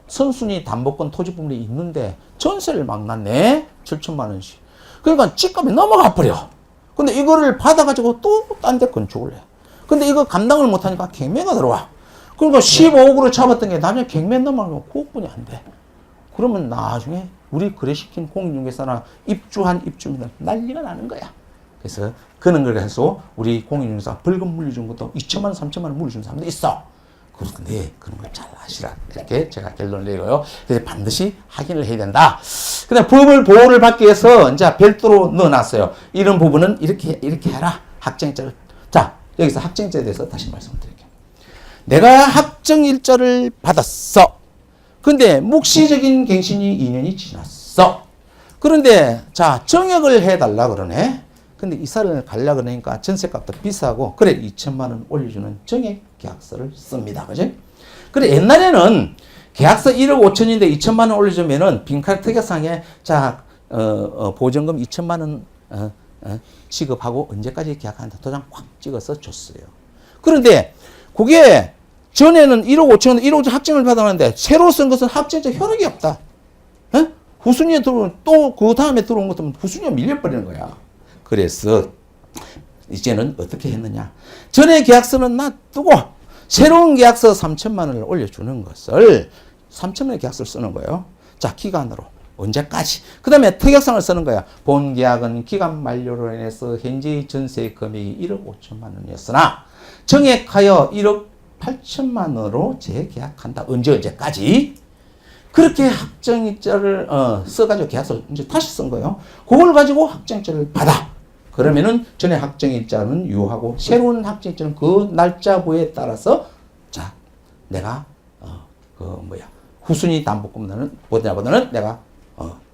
선순위 담보권 토지법률이 있는데 전세를 막 놨네. 7천만 원씩. 그러니까 집값이 넘어가 버려. 근데 이거를 받아가지고 또 딴 데 건축을 해. 근데 이거 감당을 못하니까 경매가 들어와. 그러니까 15억으로 잡았던 게 나중에 경매 넘어가면 9억분이 안 돼. 그러면 나중에 우리 거래시킨 공인중개사나 입주한 입주민들 난리가 나는 거야. 그래서 그런 걸 해서 우리 공인중개사 벌금 물려준 것도 2천만 원, 3천만 원 물려준 사람도 있어. 그런데 그런 걸 잘 아시라. 이렇게 제가 결론을 내고요. 그래서 반드시 확인을 해야 된다. 근데 법을 보호를 받기 위해서 이제 별도로 넣어놨어요. 이런 부분은 이렇게 해라. 확정일자를. 자, 여기서 확정일자에 대해서 다시 말씀을 드릴게요. 내가 확정일자를 받았어. 근데 묵시적인 갱신이 2년이 지났어. 그런데 자, 정액을 해달라 그러네. 근데 이사를 가려 그러니까 전세값도 비싸고 그래 2천만 원 올려주는 정액 계약서를 씁니다. 그지? 그래 옛날에는 계약서 1억 5천인데 2천만 원 올려주면은 빈칸 특약상에 자 보증금 2천만 원 지급하고 언제까지 계약한다 도장 꽉 찍어서 줬어요. 그런데 그게 전에는 1억 5천원 1억 5천 확정을 받았는데 새로 쓴 것은 확정자 효력이 없다. 에? 후순위에 들어온 또 그 다음에 들어온 것은 후순위에 밀려버리는 거야. 그래서 이제는 어떻게 했느냐. 전에 계약서는 놔두고 새로운 계약서 3천만 원을 올려주는 것을 3천만 원의 계약서를 쓰는 거예요. 자, 기간으로. 언제까지? 그 다음에 특약상을 쓰는 거야. 본 계약은 기간 만료로 인해서 현재의 전세 금액이 1억 5천만 원이었으나 정액하여 1억 8천만 원으로 재계약한다. 언제까지? 그렇게 확정일자를 써가지고 계약서를 이제 다시 쓴 거예요. 그걸 가지고 확정일자를 받아. 그러면은 전에 확정일자는 유효하고 새로운 확정일자는 그 날짜부에 따라서 자 내가 후순위 담보권보다는 내가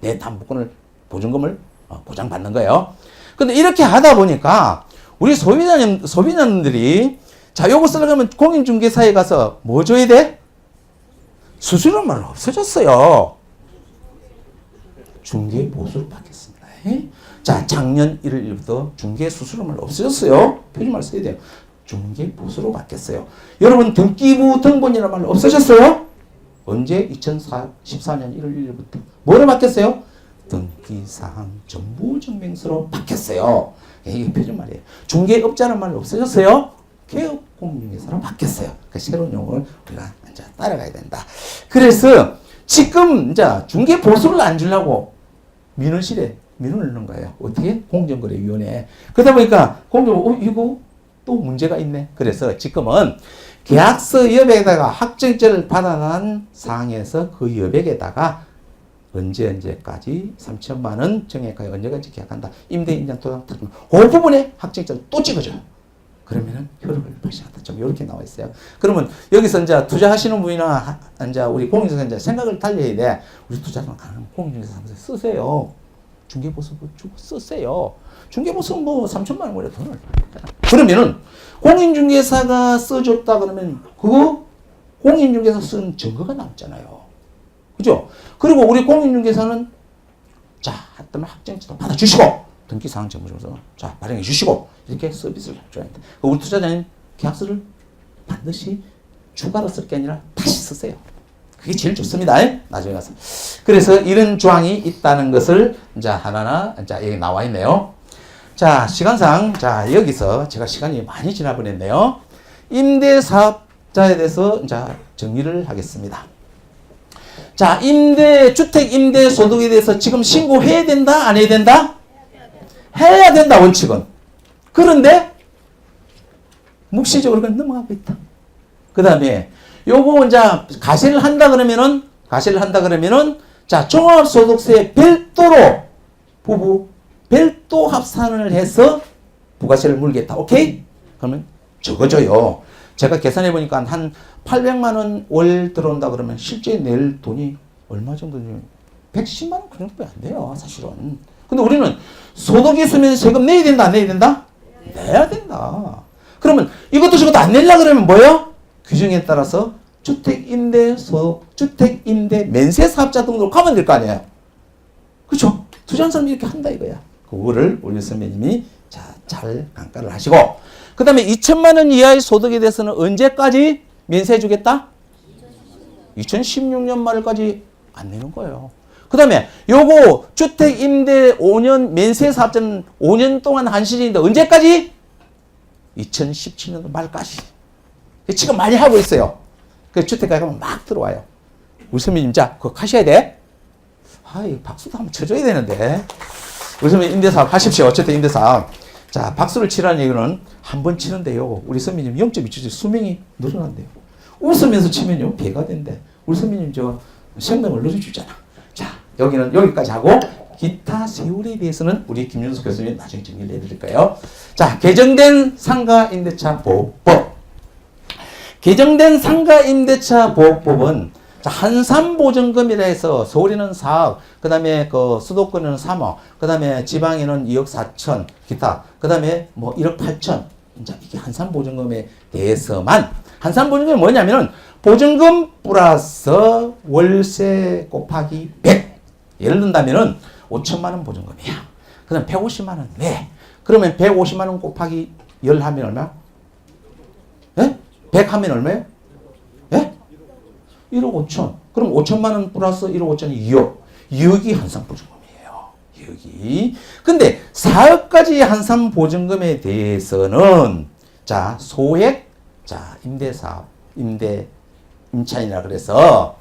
내 담보권을 보증금을 보장받는 거예요. 근데 이렇게 하다 보니까 우리 소비자님들이 자 요거 쓰려면 공인중개사에 가서 뭐 줘야 돼? 수수료만 없어졌어요. 중개보수를 받겠습니다. 자, 작년 1월 1일부터 중개수수료만 없어졌어요. 표준말 써야 돼요. 중개보수로 받겠어요. 여러분 등기부 등본이라는 말 없어졌어요? 언제? 2014년 1월 1일부터. 뭐로 바뀌었어요? 등기사항 정보증명서로 바뀌었어요. 이게 표준말이에요. 중개업자라는 말 없어졌어요? 개업공인중개사로 바뀌었어요. 그러니까 새로운 용어를 우리가 이제 따라가야 된다. 그래서 지금 이제 중개보수를 안 주려고 민원실에 민원을 넣는 거예요. 어떻게? 공정거래위원회에. 그러다 보니까 공정거래, 이거 또 문제가 있네. 그래서 지금은 계약서 여백에다가 확정일자를 받아난 상황에서 그 여백에다가 언제까지 3천만 원 정액하여 언제까지 계약한다. 임대인장 도장 그 부분에 확정일자를 또 찍어줘요. 그러면은 효력을 발생한다. 좀 이렇게 나와 있어요. 그러면 여기서 이제 투자하시는 분이나 이제 우리 공인중개사 이제 생각을 달려야 돼. 우리 투자는 가는 공인중개사 쓰세요. 중개보수 주고 쓰세요. 중개보수 뭐 3천만 원 원래 돈을. 그러면은 공인중개사가 써줬다 그러면 그거 공인중개사 쓴 증거가 남잖아요. 그죠? 그리고 우리 공인중개사는 자, 하여튼 확정일자도 받아주시고 등기사항 재무조서 자 발행해 주시고 이렇게 서비스를 해줘야 된다. 우리 투자자님 계약서를 반드시 추가로 쓸 게 아니라 다시 쓰세요. 그게 제일 좋습니다. 나중에 가서. 그래서 이런 조항이 있다는 것을 이제 하나하나 자 여기 나와 있네요. 자 시간상 자 여기서 제가 시간이 많이 지나버렸네요. 임대사업자에 대해서 이제 정리를 하겠습니다. 자 주택 임대 소득에 대해서 지금 신고해야 된다 안 해야 된다? 해야 된다 원칙은. 그런데 묵시적으로 그냥 넘어가고 있다. 그 다음에 요거 이제 가세를 한다 그러면은 자 종합소득세 별도로 부부 별도 합산을 해서 부가세를 물겠다. 오케이? 그러면 적어줘요. 제가 계산해 보니까 한 800만 원 월 들어온다 그러면 실제 낼 돈이 얼마 정도냐? 110만 원 그 정도밖에 안 돼요, 사실은. 근데 우리는 소득이 있으면 세금 내야 된다, 안 내야 된다? 내야 된다. 그러면 이것도 저것도 안 내려 그러면 뭐예요? 규정에 따라서 주택임대 면세 사업자 등록으로 가면 될 거 아니에요. 그렇죠? 투자한 사람이 이렇게 한다 이거야. 그거를 우리 선배님이 잘 강가를 하시고, 그 다음에 2천만 원 이하의 소득에 대해서는 언제까지 면세해 주겠다? 2016년 말까지 안 내는 거예요. 그 다음에 요거 주택임대 5년 면세 사업자는 5년 동안 한 시즌인데 언제까지? 2017년도 말까지. 지금 많이 하고 있어요. 그 주택가가 막 들어와요. 우리 선배님, 자, 그거 하셔야 돼. 이 박수도 한번 쳐줘야 되는데. 우리 선배님 임대사업 하십시오. 어쨌든 임대사업. 자, 박수를 치라는 얘기는 한 번 치는데요. 우리 선배님 0.2초 수명이 늘어난대요. 웃으면서 치면요, 배가 된대. 우리 선배님 생명을 늘려주잖아. 자, 여기는 여기까지 하고, 기타 세율에 대해서는 우리 김윤석 교수님 나중에 정리를 해드릴 거예요. 자, 개정된 상가임대차 보호법. 개정된 상가임대차 보호법은 한산보증금이라 해서 서울에는 4억, 그 다음에 수도권에는 3억, 그 다음에 지방에는 2억 4천, 기타, 그 다음에 1억 8천. 이제 이게 한산보증금에 대해서만, 한산보증금이 뭐냐면은 보증금 플러스 월세 곱하기 100. 예를 든다면은 5천만 원 보증금이야. 그 다음 150만 원 내. 그러면 150만 원 곱하기 10 하면 얼마? 예? 100 하면 얼마예요? 예? 1억 5천. 그럼 5천만 원 플러스 1억 5천이 2억. 2억이 한산보증금이에요. 2억이. 근데 4억까지 한산보증금에 대해서는 자, 소액, 자, 임대사업, 임차인이라 그래서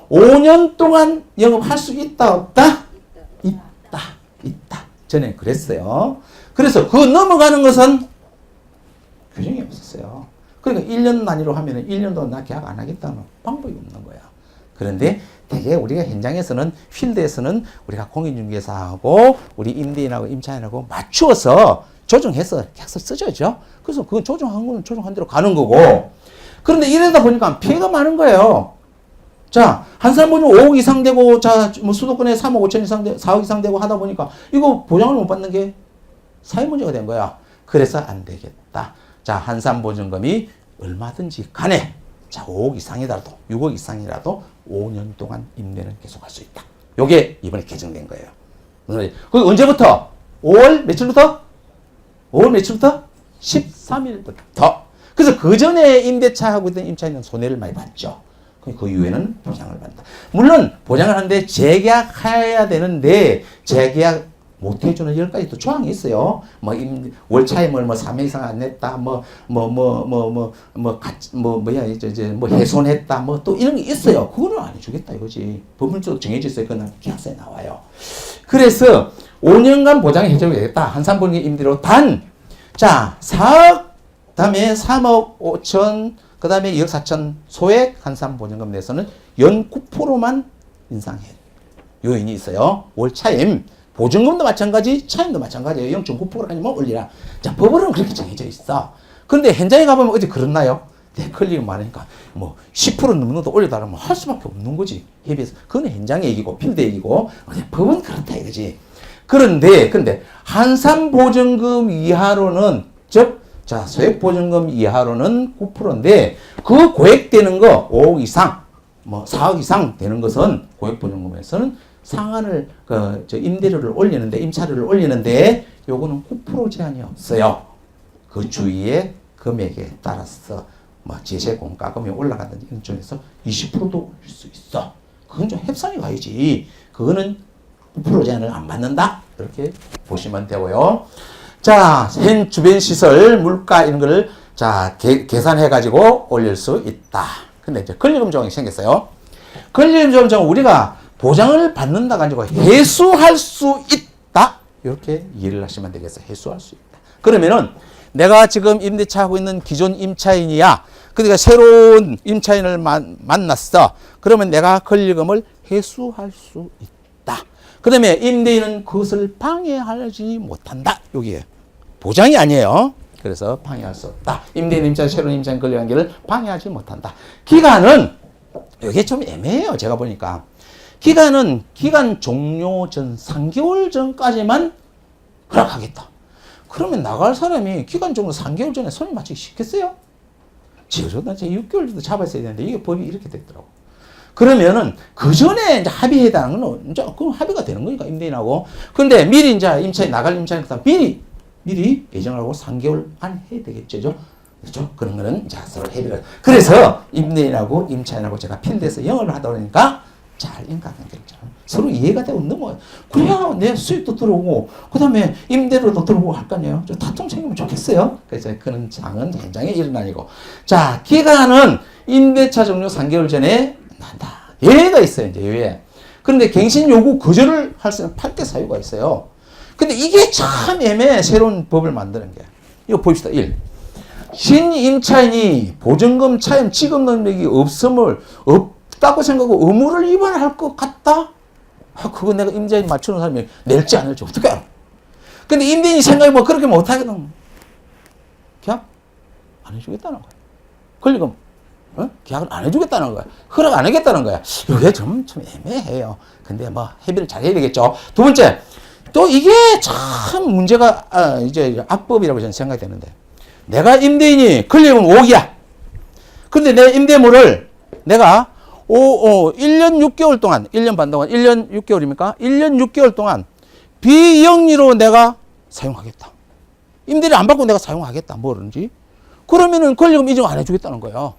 5년 동안 영업할 수 있다, 없다? 있다. 전에 그랬어요. 그래서 그 넘어가는 것은 규정이 없었어요. 그러니까 1년 단위로 하면은 1년 동안 나 계약 안 하겠다는 방법이 없는 거야. 그런데 되게 우리가 현장에서는, 필드에서는 우리가 공인중개사하고 우리 임대인하고 임차인하고 맞추어서 조정해서 계약서 쓰죠. 그래서 그건 조정한 거는 조정한 대로 가는 거고. 그런데 이러다 보니까 피해가 많은 거예요. 자, 한산보증 5억 이상 되고, 자, 수도권에 3억 5천 이상 되고, 4억 이상 되고 하다 보니까 이거 보장을 못 받는 게 사회 문제가 된 거야. 그래서 안 되겠다. 자, 한산보증금이 얼마든지 간에, 자, 5억 이상이라도, 6억 이상이라도 5년 동안 임대는 계속할 수 있다. 요게 이번에 개정된 거예요. 그 언제부터? 5월 며칠부터? 5월 며칠부터? 13일부터. 그래서 그 전에 임대차하고 있던 임차인은 손해를 많이 봤죠. 그 이후에는 보장을 받는다. 물론 보장을 하는데 재계약해야 되는데 재계약 못 해주는 10가지 또 조항이 있어요. 월차임을 3회 이상 안 냈다. 훼손했다. 또 이런 게 있어요. 그거는 안 해주겠다 이거지. 법률적으로 정해져 있어요. 그건 계약서에 나와요. 그래서 5년간 보장해줘야 되겠다. 한산보증금 임대료 자, 4억, 그 다음에 3억 5천, 그 다음에 2억 4천 소액 한산보증금 내에서는 연 9%만 인상해. 요인이 있어요. 월 차임. 보증금도 마찬가지, 차임도 마찬가지예요. 0.9%까지만 올리라. 자, 법으로는 그렇게 정해져 있어. 그런데 현장에 가보면 어디 그렇나요? 데클리가 많으니까 10% 넘는도 올려달라면 할 수밖에 없는 거지. 협의해서. 그건 현장 얘기고 필드 얘기고 법은 그렇다 이거지. 그런데 한산보증금 이하로는 자, 소액보증금 이하로는 9%인데 그 고액되는 거 5억 이상 뭐 4억 이상 되는 것은 고액보증금에서는 상한을 임대료를 올리는데 임차료를 올리는데 요거는 9% 제한이 없어요. 그 주위의 금액에 따라서 뭐 제세 공과금이 올라가든지 이런 쪽에서 20%도 올릴 수 있어. 그건 좀 협상이 가야지. 그거는 9% 제한을 안 받는다. 이렇게 보시면 되고요. 자, 현 주변 시설 물가 이런 거를 자 계산해 가지고 올릴 수 있다. 근데 이제 권리금 조항이 생겼어요. 권리금 조항은 우리가 보장을 받는다 가지고 해수할 수 있다. 이렇게 이해를 하시면 되겠어요. 해수할 수 있다. 그러면은 내가 지금 임대차 하고 있는 기존 임차인이야. 그러니까 새로운 임차인을 만났어. 그러면 내가 권리금을 해수할 수 있다. 그 다음에 임대인은 그것을 방해하지 못한다. 여기에 보장이 아니에요. 그래서 방해할 수 없다. 임대인 임차인 새로운 임차인 권리관계를 방해하지 못한다. 기간은 이게 좀 애매해요. 제가 보니까 기간은 기간 종료 전 3개월 전까지만 허락하겠다. 그러면 나갈 사람이 기간 종료 3개월 전에 손님 맞추기 쉽겠어요? 지어줬다 6개월 정도 잡았어야 되는데 이게 법이 이렇게 됐더라고. 그러면은 그 전에 이제 합의해다는 건 이제 그 합의가 되는 거니까 임대인하고. 근데 미리 이제 임차인 나갈 임차인부터 미리 예정하고 3개월 안 해야 되겠죠, 그렇죠? 그런 거는 이제 서로 합의를. 그래서 임대인하고 임차인하고 제가 필드에서 영업을 하다 보니까 잘 인간관계를 서로 이해가 되고 넘어요. 그래야 내 수익도 들어오고 그다음에 임대료도 들어오고 할 거 아니에요. 다툼 생기면 좋겠어요. 그래서 그런 상은 현장에 일어나고. 자, 기간은 임대차 종료 3개월 전에 난다. 예외가 있어요. 이제 예외. 그런데 갱신 요구 거절을 할 수 있는 8대 사유가 있어요. 근데 이게 참 애매해. 새로운 법을 만드는 게. 이거 봅시다. 1. 신임차인이 보증금 차임 지급 능력이 없다고 생각하고 의무를 위반할 것 같다? 그거 내가 임대인 맞추는 사람이 낼지 안 낼지 어떻게 알아? 근데 임대인이 생각이 뭐 그렇게 못하거든. 계약 안 해주겠다는 거야. 권리금 계약을 안 해주겠다는 거야. 허락 안 하겠다는 거야. 이게 좀 애매해요. 근데 뭐 협의를 잘 해야 되겠죠. 두 번째, 또 이게 참 문제가 이제 악법이라고 저는 생각이 되는데, 내가 임대인이 권리금 5억이야. 근데 내 임대물을 내가 1년 6개월 동안, 1년 반 동안, 1년 6개월입니까? 1년 6개월 동안 비영리로 내가 사용하겠다. 임대료 안 받고 내가 사용하겠다. 뭐든지. 그러면은 권리금 인정 안 해주겠다는 거예요.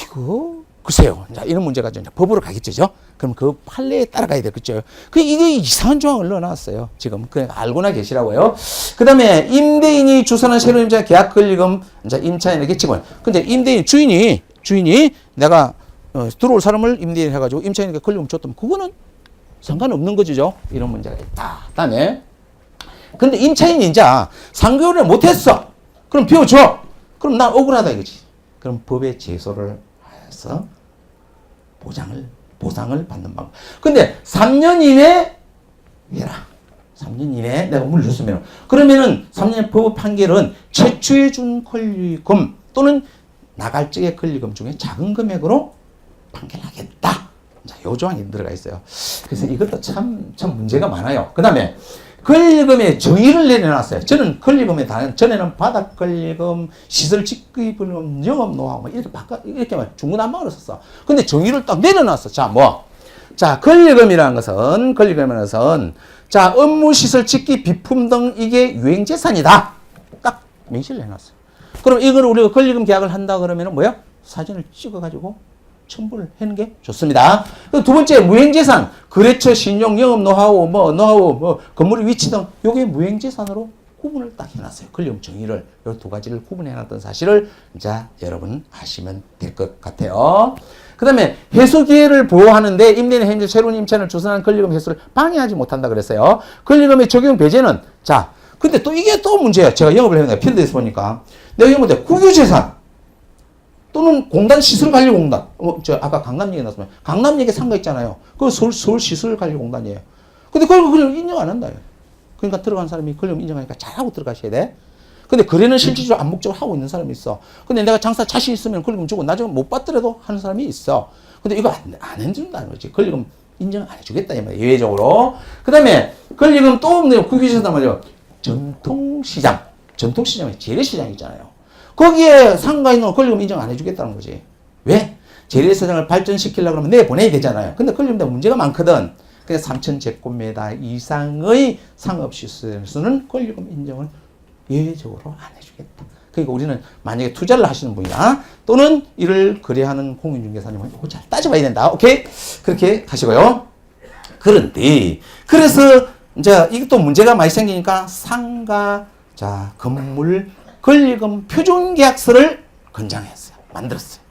이거 글쎄요. 자, 이런 문제가 이제 법으로 가겠죠. 그럼 그 판례에 따라가야 되겠죠. 이게 이상한 조항을 넣어놨어요. 지금 그냥 알고나 계시라고요. 그 다음에 임대인이 주선한 새로운 임차 계약 권리금 이제 임차인에게 지불. 근데 임대인 주인이 내가 들어올 사람을 임대인 해가지고 임차인에게 권리금 줬다면 그거는 상관없는 거죠. 이런 문제가 있다. 그 다음에 근데 임차인이 이제 3개월에 못했어. 그럼 비워줘. 그럼 난 억울하다 이거지. 그럼 법에 제소를 해서 보상을 받는 방법. 근데 3년 이내 해라. 3년 이내에 내가 물렸으면 그러면은 3년 법 판결은 최초에 준 권리금 또는 나갈 적의 권리금 중에 작은 금액으로 판결하겠다. 자, 요 조항이 들어가 있어요. 그래서 이것도 참 문제가 많아요. 그 다음에 권리금의 정의를 내려놨어요. 저는 권리금에 전에는 바닥 권리금, 시설 직급 권리금, 영업 노하우 뭐 이렇게 중구난방으로 썼어. 근데 정의를 딱 내려놨어. 자, 권리금이라는 것은 자, 업무 시설 직기 비품 등 이게 유행 재산이다. 딱 명시를 해놨어요. 그럼 이걸 우리가 권리금 계약을 한다 그러면은 뭐야? 사진을 찍어가지고 첨부를 하는 게 좋습니다. 두 번째, 무형재산, 거래처, 신용, 영업 노하우, 건물의 위치 등 요게 무형재산으로 구분을 딱 해놨어요. 권리금 정의를 요 두 가지를 구분해놨던 사실을 이제 여러분 아시면 될 것 같아요. 그 다음에 해소 기회를 보호하는데 임대인은 현재 새로운 임차인을 주선한 권리금 해소를 방해하지 못한다 그랬어요. 권리금의 적용 배제는 자, 근데 또 이게 또 문제야. 제가 영업을 했는데 필드에서 보니까 내가 영업할 때 국유재산 또는 공단 시설관리공단. 아까 강남역에 나왔으면 강남역에 상가 있잖아요. 그거 서울 시설관리공단이에요. 근데 그걸 권리금 인정 안 한다. 그러니까 들어간 사람이 권리금 인정하니까 잘하고 들어가셔야 돼. 근데 거래는 실질적으로 암묵적으로 하고 있는 사람이 있어. 근데 내가 장사 자신 있으면 권리금 주고 나중에 못 받더라도 하는 사람이 있어. 근데 이거 안 해준다는 거지. 권리금 인정 안 해주겠다. 이 말이야. 예외적으로. 그 다음에 권리금 또 없네요. 국유시장 말이죠. 전통시장이 재래시장 있잖아요. 거기에 상가 있는 권리금 인정 안 해주겠다는 거지. 왜? 재래시장을 발전시키려고 하면 내보내야 되잖아요. 근데 권리금도 문제가 많거든. 그래서 3,000제곱미터 이상의 상업시설에서는 권리금 인정을 예외적으로 안 해주겠다. 그러니까 우리는 만약에 투자를 하시는 분이나 또는 이를 거래하는 공인중개사님은 이거 잘 따져봐야 된다. 오케이? 그렇게 하시고요. 그런데 그래서 이제 이것도 문제가 많이 생기니까 상가 자 건물 권리금 표준계약서를 건장했어요. 만들었어요.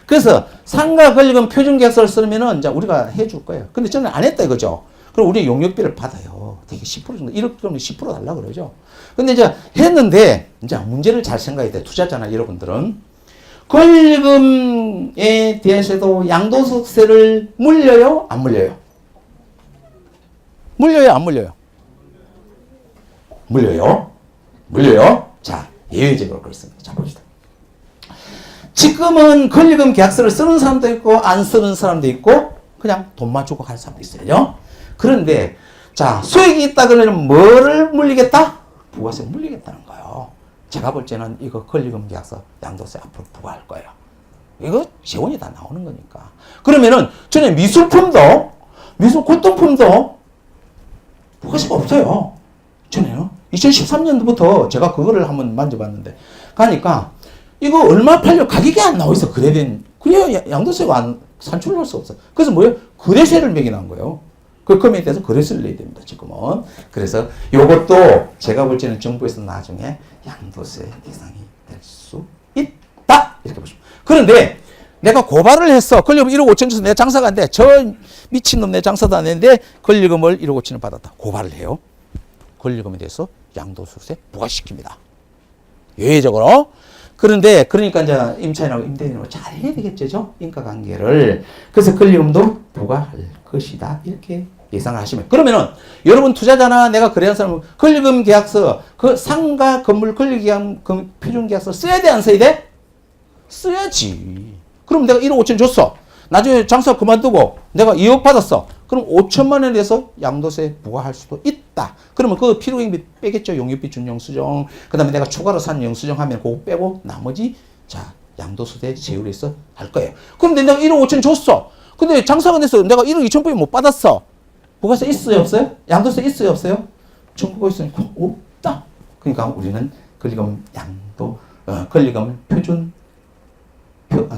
그래서 상가 권리금 표준계약서를 쓰면은 이제 우리가 해줄 거예요. 근데 저는 안 했다 이거죠. 그럼 우리 용역비를 받아요. 되게 10% 정도 1억 그러면 10% 달라 그러죠. 근데 이제 했는데 이제 문제를 잘 생각해야 돼. 투자자나 여러분들은 권리금에 대해서도 양도소득세를 물려요? 안 물려요? 물려요? 안 물려요? 물려요? 물려요? 자, 예외적으로 그렇습니다. 자, 봅시다. 지금은 권리금 계약서를 쓰는 사람도 있고 안 쓰는 사람도 있고 그냥 돈만 주고 갈 사람도 있어요. 그런데 자, 수익이 있다 그러면 뭐를 물리겠다? 부가세 물리겠다는 거예요. 제가 볼 때는 이거 권리금 계약서 양도세 앞으로 부과할 거예요. 이거 재원이 다 나오는 거니까. 그러면은 전에 미술품도 미술 골동품도 부가세가 없어요. 전에는 2013년도부터 제가 그거를 한번 만져봤는데 가니까 이거 얼마 팔려 가격이 안 나와 있어. 거래된 그래야 양도세가 안 산출을 할 수 없어. 그래서 뭐예요? 거래세를 매기는 거예요. 그 금액에 대해서 거래세를 내야 됩니다. 지금은. 그래서 이것도 제가 볼 때는 정부에서 나중에 양도세 대상이 될 수 있다. 이렇게 보시면. 그런데 내가 고발을 했어. 권리금 1억 5천 줘서 내 장사가 안 돼. 저 미친놈 내 장사도 안 되는데 권리금을 1억 5천을 받았다. 고발을 해요. 권리금에 대해서 양도소득세 부과시킵니다. 예외적으로. 그런데 그러니까 이제 임차인하고 임대인하고 잘 해야 되겠죠. 인과관계를. 그래서 권리금도 부과할 것이다. 이렇게 예상하시면. 그러면은 여러분 투자자나 내가 거래한 사람은 권리금 계약서 그 상가 건물 권리계약 표준계약서 써야 돼 안 써야 돼? 써야지. 그럼 내가 1억 5천 줬어. 나중에 장사 그만두고 내가 2억 받았어. 그럼 5천만 원에 대해서 양도세 부과할 수도 있다. 그러면 그 필요액비 빼겠죠. 용역비 준영수증. 그 다음에 내가 추가로 산 영수증 하면 그거 빼고 나머지 자 양도소득 세율에서 할 거예요. 그런데 내가 1억 5천 줬어. 근데 장사가 됐어. 내가 1억 2천 뿐이 못 받았어. 부가세 있어요 없어요? 양도세 있어요 없어요? 정부가 있으니까 없다. 그러니까 우리는 권리금 양도 권리금 표준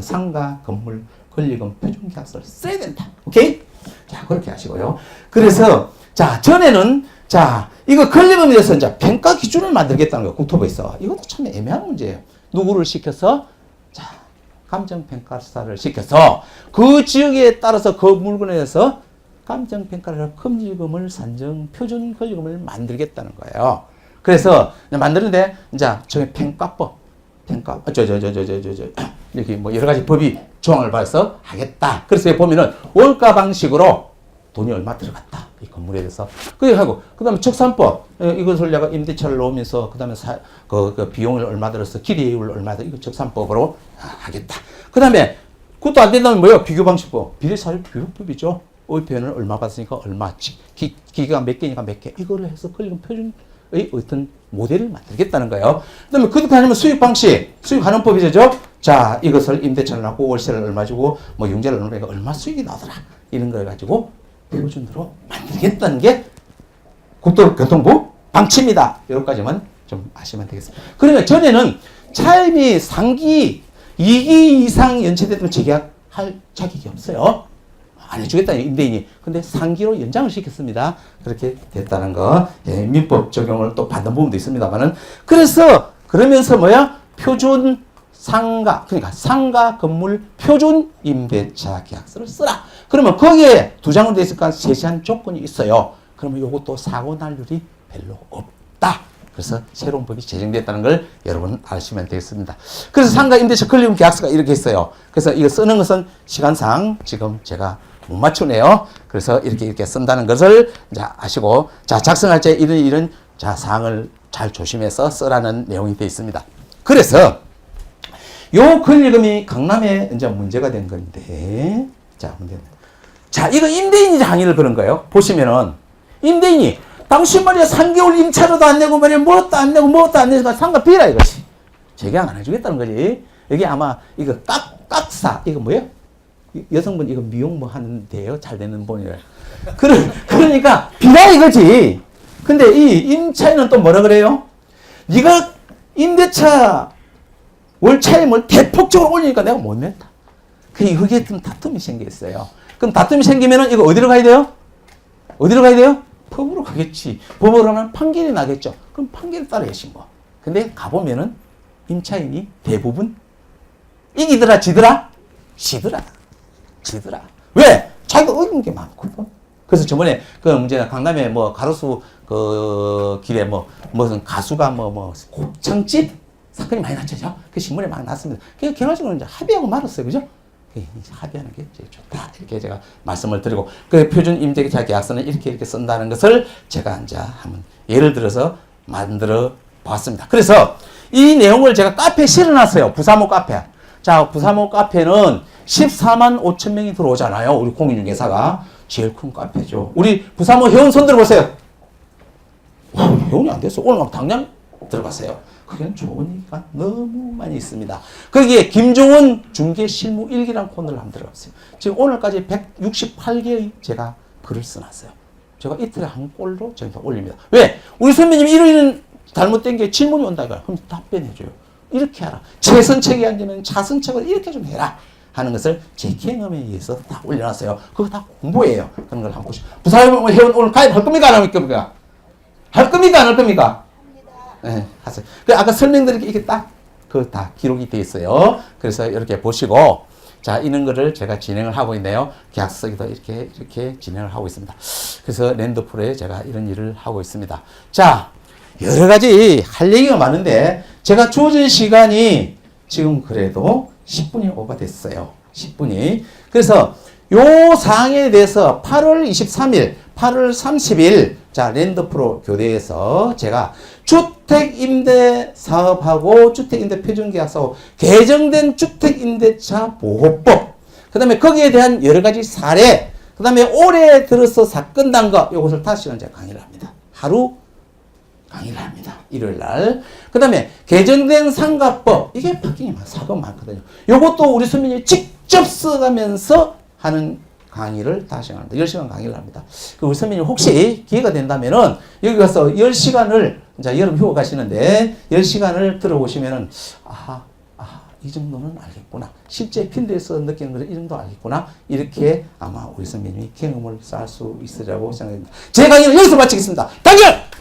상가 건물 권리금 표준 계약서를 써야 된다. 오케이? 자, 그렇게 하시고요. 그래서 자, 전에는 자, 이거 권리금에 대해서 이제 평가 기준을 만들겠다는 거예요. 국토부에서. 이것도 참 애매한 문제예요. 누구를 시켜서 자, 감정평가사를 시켜서 그 지역에 따라서 그 물건에 대해서 감정평가를 금지금을 산정 표준 권리금을 만들겠다는 거예요. 그래서 만드는데 이제 저기 평가법 이렇게 뭐 여러 가지 법이 조항을 봐서 하겠다. 그래서 보면은 원가 방식으로 돈이 얼마 들어갔다. 이 건물에 대해서. 그렇게 하고, 그 다음에 적산법. 이것을 내가 임대차를 놓으면서, 그 다음에 그 비용을 얼마 들었어. 기대율 얼마 들어. 이거 적산법으로 하겠다. 그 다음에, 그것도 안 된다면 뭐예요? 비교방식법. 비례사유 비교법이죠. 의표현을 얼마 받았으니까 얼마. 기계가 몇 개니까 몇 개. 이거를 해서 권리금 표준의 어떤 모델을 만들겠다는 거예요. 그 다음에 그렇게 하면 수익 방식, 수익 환원법이죠. 자, 이것을 임대차를 하고 월세를 얼마 주고, 뭐 융자를 얼마 주고, 얼마 수익이 나더라. 이런 걸 가지고 표준으로 만들겠다는 게 국토교통부 방침이다. 여기까지만 좀 아시면 되겠습니다. 그러면 전에는 차임이 상기 2기 이상 연체됐다면 재계약할 자격이 없어요. 안 해주겠다, 임대인이. 근데 상기로 연장을 시켰습니다. 그렇게 됐다는 거. 예, 민법 적용을 또 받는 부분도 있습니다만은. 그래서, 그러면서 뭐야? 표준 상가, 그러니까 상가 건물 표준 임대차 계약서를 쓰라. 그러면 거기에 두 장으로 되어 있으니까 세세한 조건이 있어요. 그러면 요것도 사고 날률이 별로 없다. 그래서 새로운 법이 제정됐다는 걸 여러분 아시면 되겠습니다. 그래서 상가 임대차 권리금 계약서가 이렇게 있어요. 그래서 이거 쓰는 것은 시간상 지금 제가 못 맞추네요. 그래서 이렇게 쓴다는 것을 이제 아시고, 자, 작성할 때 이런 자, 사항을 잘 조심해서 쓰라는 내용이 되어 있습니다. 그래서 요 권리금이 강남에 이제 문제가 된 건데, 자, 자, 이거 임대인이 항의를 그런 거예요. 보시면은, 임대인이, 당신 말이야, 3개월 임차료도 안 내고, 말이야, 무엇도 안 내고, 상가 비라, 이것이. 재계약 안 해주겠다는 거지. 여기 아마, 이거 깍사, 이거 뭐예요? 여성분 이거 미용 뭐 하는데요? 잘 되는 분이래. 그러니까 비라 이거지. 근데 이 임차인은 또 뭐라 그래요? 네가 임대차 월차임을 대폭적으로 올리니까 내가 못 냈다. 그게 좀 다툼이 생겼어요. 그럼 다툼이 생기면은 이거 어디로 가야 돼요? 어디로 가야 돼요? 법으로 가겠지. 법으로 가면 판결이 나겠죠. 그럼 판결에 따라 신고. 근데 가보면은 임차인이 대부분 이기더라, 지더라? 지더라. 왜? 자기가 얻은 게 많거든. 그래서 저번에 그 문제가 강남에 뭐 가로수 그 길에 무슨 가수가 곱창집 사건이 많이 났죠. 그 신문에 많이 났습니다. 그 결과적으로 이제 합의하고 말았어요. 그죠? 합의하는 게 제일 좋다. 이렇게 제가 말씀을 드리고, 그 표준 임대차 계약서는 이렇게 쓴다는 것을 제가 이제 한번 예를 들어서 만들어 봤습니다. 그래서 이 내용을 제가 카페에 실어놨어요. 부사모 카페. 자, 부사모 카페는 14만 5천 명이 들어오잖아요. 우리 공인중개사가. 제일 큰 카페죠. 우리 부사모 회원 손 들어보세요. 와, 회원이 안 됐어. 오늘 막 당장 들어갔어요. 그게 좋은 얘기가 너무 많이 있습니다. 거기에 김종원 중개실무 일기라는 코너를 한번 들어갔어요. 지금 오늘까지 168개의 제가 글을 써놨어요. 제가 이틀에 한 꼴로 제가 올립니다. 왜? 우리 선배님이 이런 잘못된 게 질문이 온다고요. 그럼 답변해줘요. 이렇게 하라. 최선책이 아니면 차선책을 이렇게 좀 해라. 하는 것을 제 경험에 의해서 다 올려놨어요. 그거 다 공부예요. 그런 걸 한번 보시죠. 부사회원 회원 오늘 가입할 겁니까? 안 할 겁니까? 할 겁니까? 안 할 겁니까? 네, 하세요. 그 아까 설명드린 게 이게 딱 그 다 기록이 돼 있어요. 그래서 이렇게 보시고, 자, 이런 거를 제가 진행을 하고 있네요. 계약서 쓰기도 이렇게 진행을 하고 있습니다. 그래서 랜드풀에 제가 이런 일을 하고 있습니다. 자, 여러 가지 할 얘기가 많은데 제가 주어진 시간이 지금 그래도 10분이 오버됐어요. 10분이. 그래서 요 사항에 대해서 8월 23일, 8월 30일 자, 랜드프로 교대에서 제가 주택임대 사업하고 주택임대 표준계약서하고 개정된 주택임대차 보호법, 그 다음에 거기에 대한 여러 가지 사례, 그 다음에 올해 들어서 사건 난 거, 이것을 5시간 제가 강의를 합니다. 하루 강의를 합니다. 일요일 날. 그 다음에 개정된 상가법, 이게 바뀌니 사건 많거든요. 요것도 우리 선배님이 직접 써가면서 하는 강의를 5시간 합니다. 10시간 강의를 합니다. 우리 선배님 혹시 기회가 된다면은 여기 가서 10시간을, 자, 여름 휴가 가시는데 10시간을 들어보시면은, 이 정도는 알겠구나. 실제 필드에서 느끼는 것을 이 정도 알겠구나. 이렇게 아마 우리 선배님이 경험을 쌓을 수 있으리라고 생각합니다. 제 강의는 여기서 마치겠습니다. 단결!